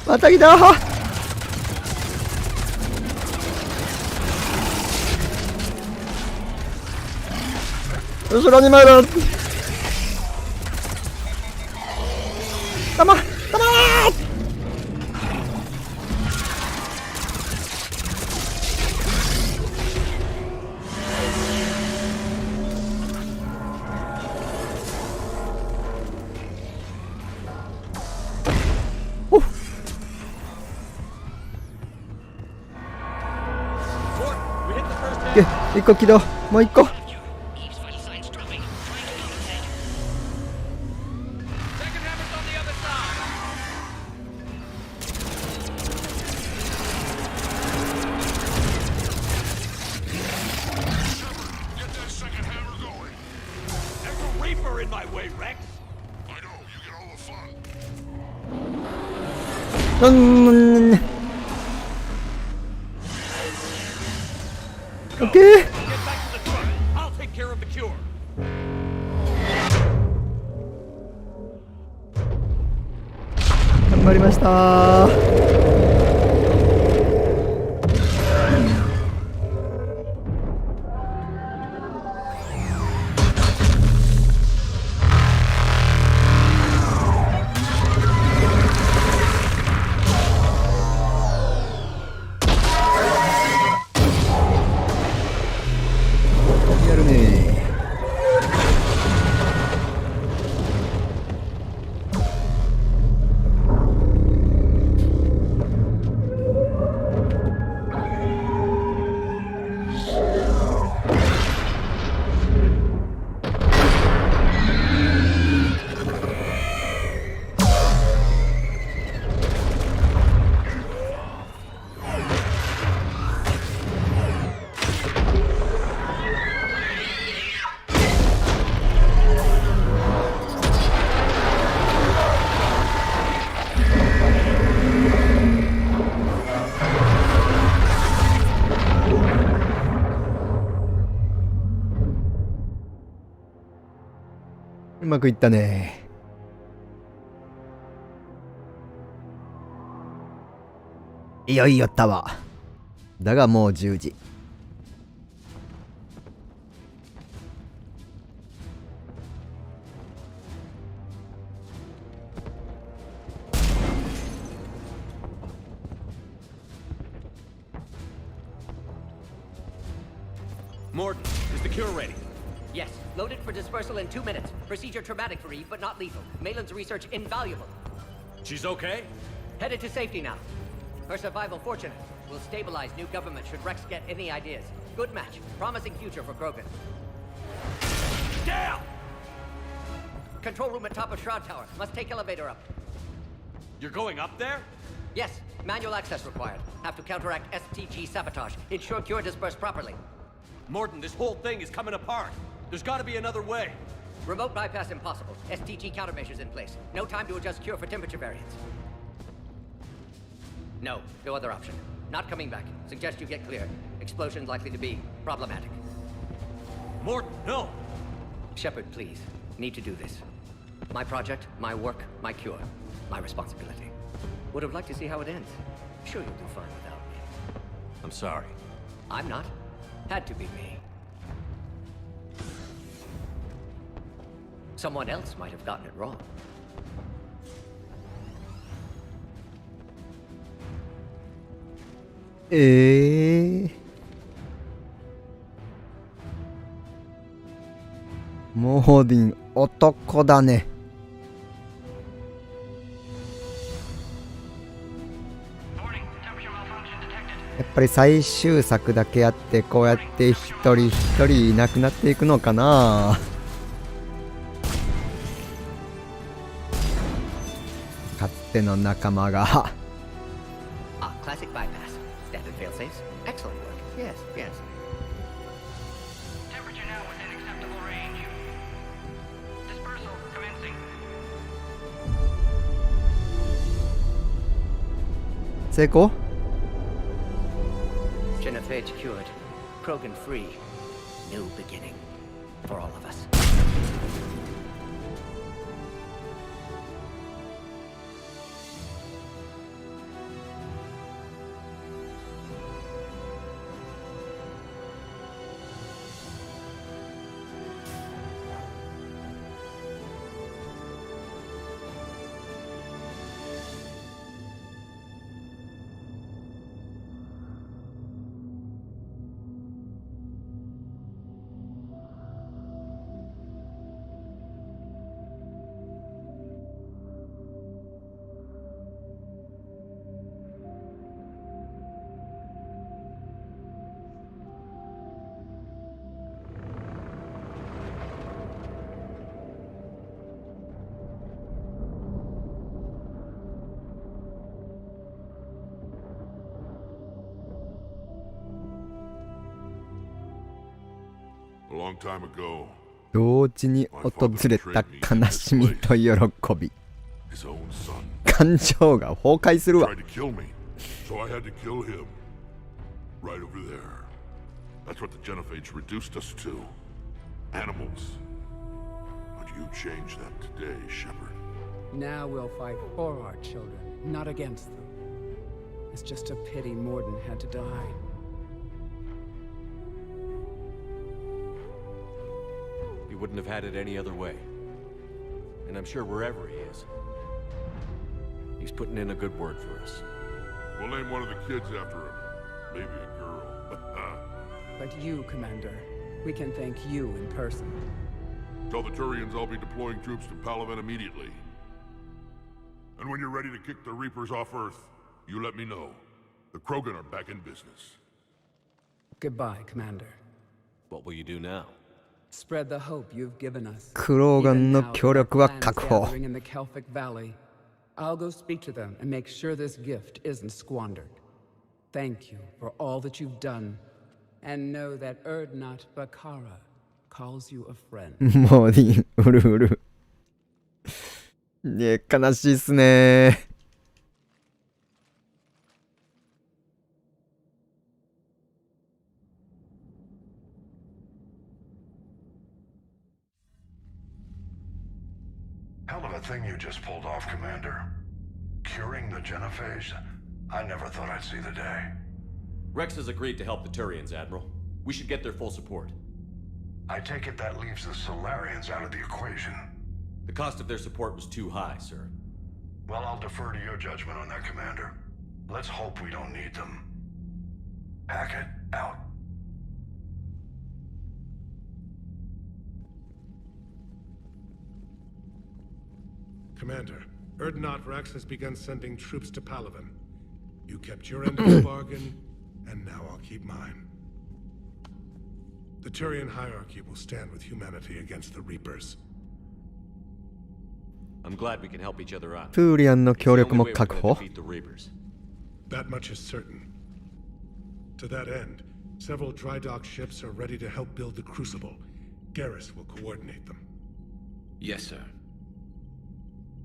また来た。後ろに参る。たま一個起動、もう一個。オッケー。頑張りました。やるね。うまくいったね。いよいよったわ。だがもう10時。Morton, is the cure ready? Yes, loaded for dispersal in 2 minutes. Procedure traumatic for Eve, but not lethal. Malin's research invaluable. She's okay? Headed to safety now. Her survival fortunate. Will stabilize new government should Rex get any ideas. Good match. Promising future for Krogan. Down! Control room at top of Shroud Tower. Must take elevator up. You're going up there? Yes, manual access required. Have to counteract STG sabotage. Ensure cure dispersed properly. Morton, this whole thing is coming apart. There's gotta be another way. Remote bypass impossible. STG countermeasures in place. No time to adjust cure for temperature variance. No other option. Not coming back. Suggest you get clear. Explosion likely to be problematic. Morton, no! Shepard, please. Need to do this. My project, my work, my cure. My responsibility. Would have liked to see how it ends. Sure you'll do fine without me. I'm sorry. I'm not. Had to be me. Someone else might have gotten it wrong.モーディン男だね。やっぱり最終作だけあってこうやって一人一人いなくなっていくのかな。かつての仲間が。Ah, classic bypass. Standard failsafes. Excellent work. Yes, yes. Temperature now within acceptable range. Dispersal commencing. 成功Genophage cured. Krogan free. New beginning. For all of us. long time ago, 同時に訪れた悲しみと喜び。 his own son 感情が崩壊するわ。 tried to kill me, so I had to kill him. Right over there. That's what the Genophage reduced us to. Animals. But you changed that today, Shepard. Now we'll fight for our children, not against them. It's just a pity Morden had to die. He wouldn't have had it any other way. And I'm sure wherever he is, he's putting in a good word for us. We'll name one of the kids after him. Maybe a girl. But you, Commander, we can thank you in person. Tell the Turians I'll be deploying troops to Palaven immediately. And when you're ready to kick the Reapers off Earth, you let me know. The Krogan are back in business. Goodbye, Commander. What will you do now? Spread the hope you've given us. クローガンの協力は確保。 Gathering in the Kelphic Valley. I'll go speak to them and make sure this gift isn't squandered. Thank you for all that you've done. And know that Erdnot Bakara calls you a friend. モーディン、うるうる。ね、悲しいっすね。Hell of a thing you just pulled off, Commander. Curing the Genophage? I never thought I'd see the day. Rex has agreed to help the Turians, Admiral. We should get their full support. I take it that leaves the Solarians out of the equation. The cost of their support was too high, sir. Well, I'll defer to your judgment on that, Commander. Let's hope we don't need them. Hackett, out. Commander, Erdnot Rex has begun sending troops to Palaven. You kept your end of the bargain, and now I'll keep mine. The Turian hierarchy will stand with humanity against the Reapers. I'm glad we can help each other out. トゥーリアンの協力も確保。 That much is certain. To that end, several dry dock ships are ready to help build the Crucible. Garrus will coordinate them. Yes, sir.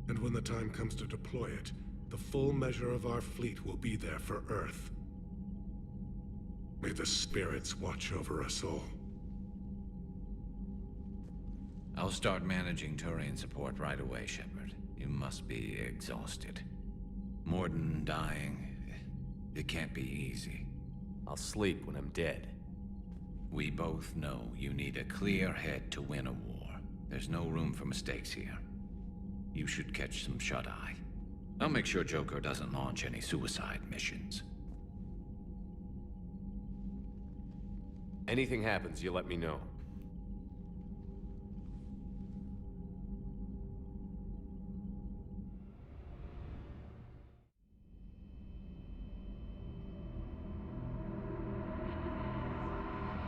And when the time comes to deploy it, the full measure of our fleet will be there for Earth. May the spirits watch over us all. I'll start managing Turian support right away, Shepard. You must be exhausted. Morden dying, it can't be easy. I'll sleep when I'm dead. We both know you need a clear head to win a war. There's no room for mistakes here. You should catch some shut-eye. I'll make sure Joker doesn't launch any suicide missions. Anything happens, you let me know.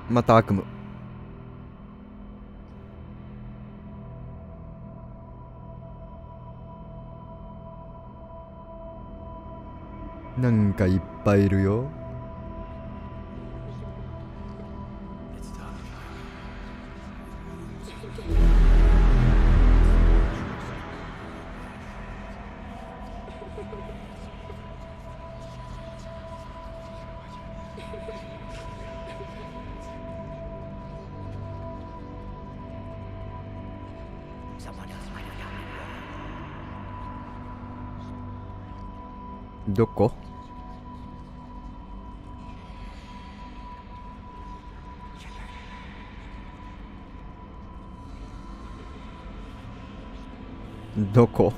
「また悪夢」なんかいっぱいいるよ。どこ？どこ？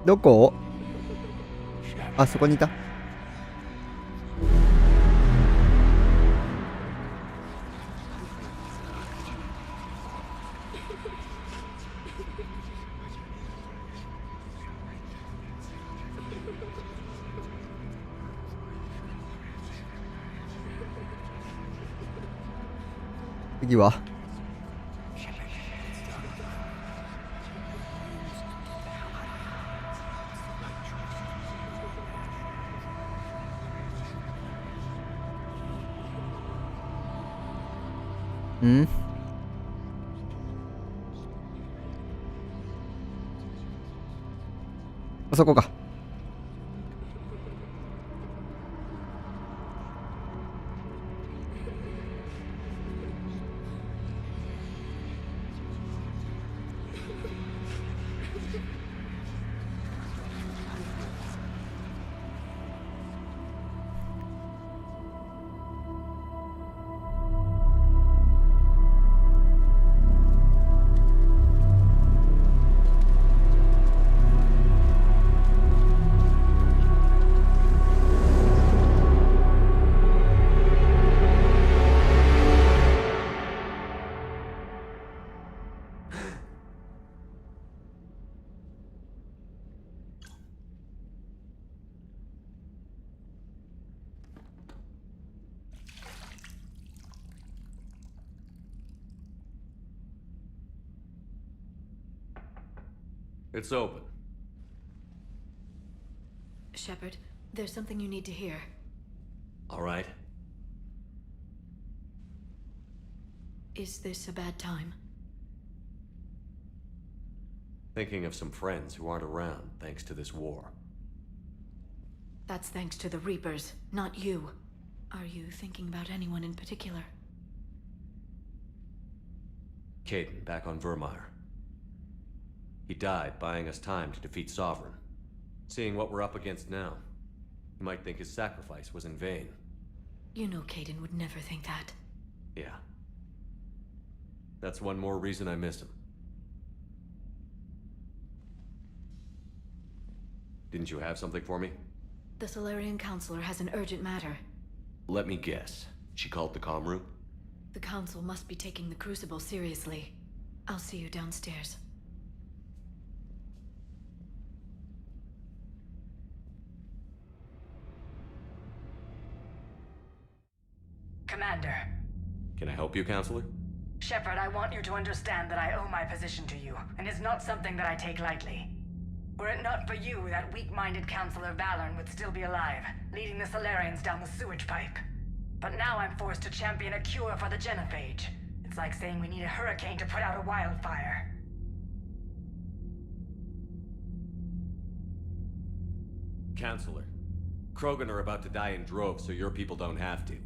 どこ？あそこにいた。次はんあそこか。It's open. Shepard, there's something you need to hear. All right. Is this a bad time? Thinking of some friends who aren't around thanks to this war. That's thanks to the Reapers, not you. Are you thinking about anyone in particular? Caden, back on Vermeer. He died buying us time to defeat Sovereign. Seeing what we're up against now, you might think his sacrifice was in vain. You know Caden would never think that. Yeah. That's one more reason I miss him. Didn't you have something for me? The Solarian Counselor has an urgent matter. Let me guess. She called the comm room? The Council must be taking the Crucible seriously. I'll see you downstairs. Commander. Can I help you, Counselor? Shepard, I want you to understand that I owe my position to you, and it's not something that I take lightly. Were it not for you, that weak-minded Counselor Valorn would still be alive, leading the Solarians down the sewage pipe. But now I'm forced to champion a cure for the genophage. It's like saying we need a hurricane to put out a wildfire. Counselor, Krogan are about to die in droves so your people don't have to.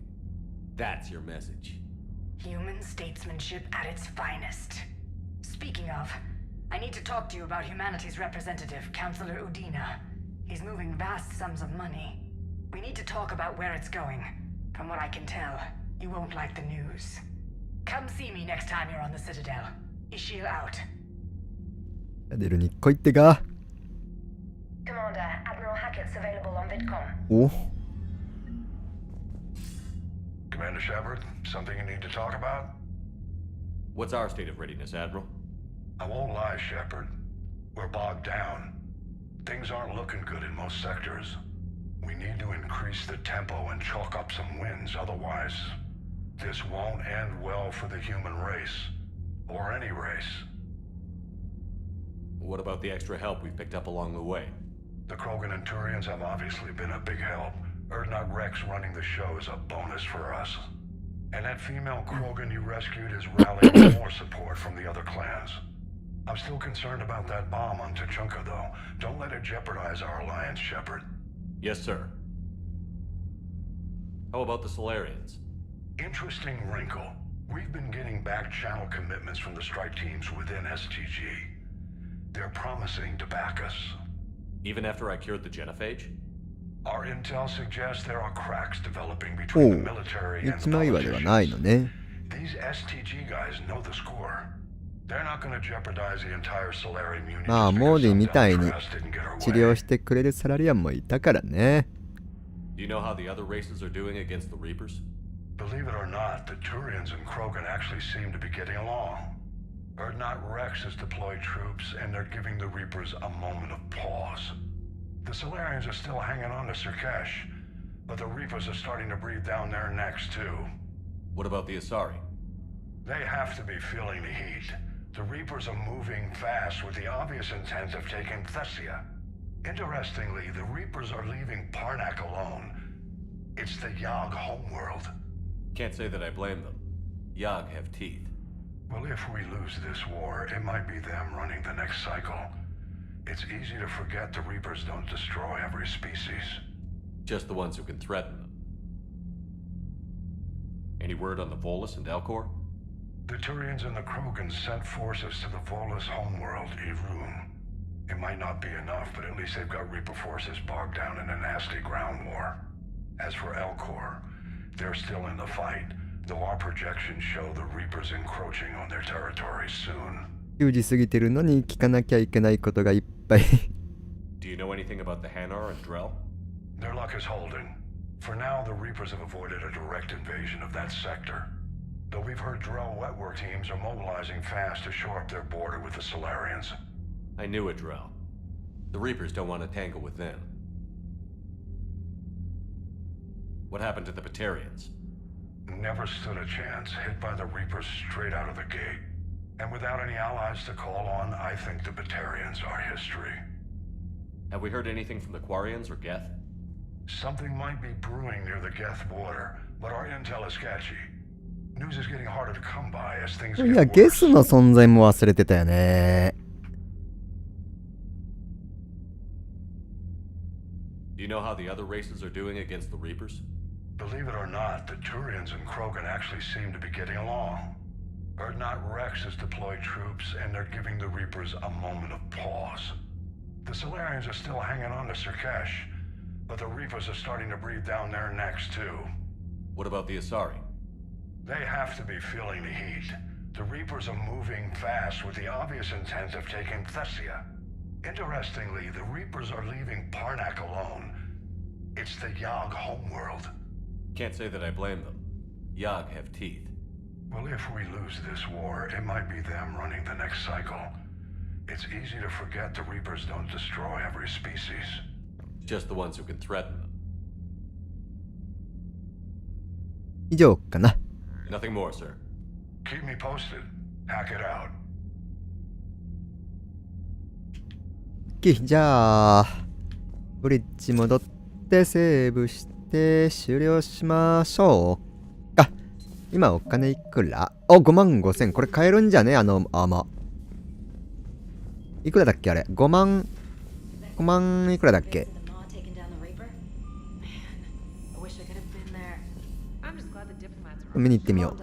That's your message. Human statesmanship at its finest. Speaking of, I need to talk to you about humanity's representative, Counselor Udina. He's moving vast sums of money. We need to talk about where it's going. From what I can tell, you won't like the news. Come see me next time you're on the Citadel. Ishil out. 出るに来いってか。 Commander, Admiral Hackett's available on VidCom. お Commander Shepard, something you need to talk about? What's our state of readiness, Admiral? I won't lie, Shepard. We're bogged down. Things aren't looking good in most sectors. We need to increase the tempo and chalk up some wins, otherwise this won't end well for the human race. Or any race. What about the extra help we've picked up along the way? The Krogan and Turians have obviously been a big help. Erdnot Rex running the show is a bonus for us. And that female Krogan you rescued is rallying more support from the other clans. I'm still concerned about that bomb on Tuchanka, though. Don't let it jeopardize our alliance, Shepard. Yes, sir. How about the Solarians? Interesting wrinkle. We've been getting back-channel commitments from the strike teams within STG. They're promising to back us. Even after I cured the genophage? Our intel suggests there are cracks developing between the military and the politicians. These STG guys know the score. They're not going to jeopardize the entire Solarian Union. まあモーディみたいに治療してくれるサラリアンもいたからね。Do you know how the other races are doing against the Reapers? Believe it or not, the Turians and Krogan actually seem to be getting along. Erdnot Rex has deployed troops, and they're giving the Reapers a moment of pause. The Solarians are still hanging on to Sirkesh, but the Reapers are starting to breathe down their necks too. What about the Asari? They have to be feeling the heat. The Reapers are moving fast with the obvious intent of taking Thessia. Interestingly, the Reapers are leaving Parnak alone. It's the Yog homeworld. Can't say that I blame them. Yog have teeth. Well, if we lose this war, it might be them running the next cycle. It's easy to forget the Reapers don't destroy every species. Just the ones who can threaten them. Any word on the Volus and Elcor? The Turians and the Krogans sent forces to the Volus homeworld, Irun. It might not be enough, but at least they've got Reaper forces bogged down in a nasty ground war. As for Elcor, they're still in the fight, though our projections show the Reapers encroaching on their territory soon. 9時過ぎてるのに聞かなきゃいけないことがいっぱい。Do you know anything about the Hanar and Drell? Their luck is holding. For now, the Reapers have avoided a direct invasion of that sector. Though we've heard Drell wetwork teams are mobilizing fast to shore up their border with the Solarians. I knew it, Drell. The Reapers don't want to tangle with them. What happened to the Batarians? Never stood a chance, hit by the Reapers straight out of the gate. And without any allies to call on, I think the Batarians are history. Have we heard anything from the Quarians or Geth? Something might be brewing near the Geth border, but our intel is sketchy. News is getting harder to come by as things い get や、 worse. ゲスの存在も忘れてたよね。Do you know how the other races are doing against the Reapers? Believe it or not, the Turians and Krogan actually seem to be getting along. Erdnot Rex has deployed troops, and they're giving the Reapers a moment of pause. The Solarians are still hanging on to Sirkesh, but the Reapers are starting to breathe down their necks too. What about the Asari? They have to be feeling the heat. The Reapers are moving fast with the obvious intent of taking Thessia. Interestingly, the Reapers are leaving Parnak alone. It's the Yog homeworld. Can't say that I blame them. Yog have teeth. Well, if we lose this war, it might be them running the next cycle. It's easy to forget the Reapers don't destroy every species. Just the ones who can threaten them. 以上かな。 Nothing more, sir. Keep me posted. Hack it out. じゃあブリッジ戻ってセーブして終了しましょうか。今お金いくら？お、55,000。これ買えるんじゃね？あのアーマーいくらだっけあれ。5万いくらだっけ。見に行ってみよう。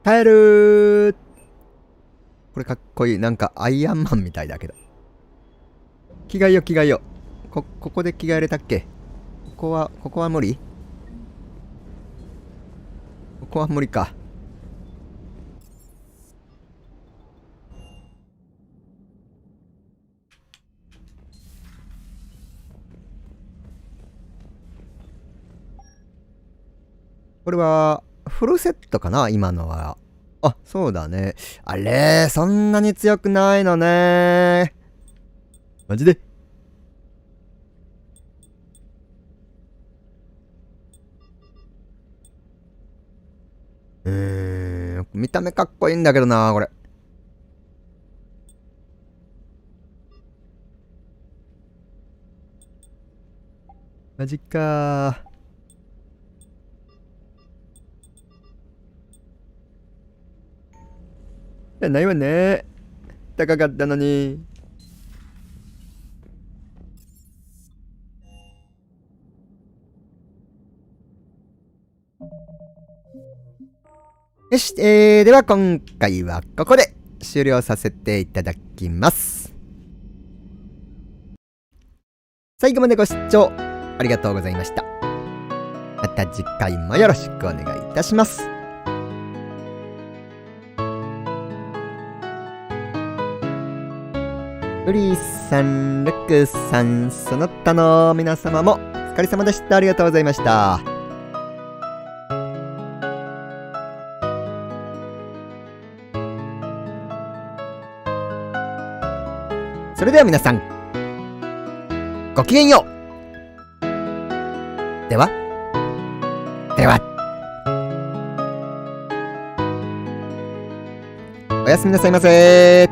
耐える。これかっこいい。なんかアイアンマンみたいだけど。着替えよ着替えよ。ここで着替えれたっけ。ここは無理。ここは無理か。これはフルセットかな今のは。あ、そうだね。あれそんなに強くないのね。マジで。見た目かっこいいんだけどな、これ。マジかー。じゃないわね。高かったのに。よし、では今回はここで終了させていただきます。最後までご視聴ありがとうございました。また次回もよろしくお願いいたします。ウリーさん、ルクさん、その他の皆様もお疲れ様でした。ありがとうございました。そそれでは皆さん、ごきげんよう。では、おやすみなさいませ。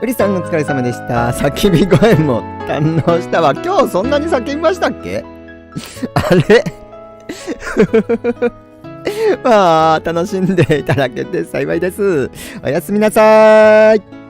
ウリさんお疲れ様でした。叫び声も堪能したわ。今日そんなに叫びましたっけ？あれまあ楽しんでいただけて幸いです。おやすみなさーい。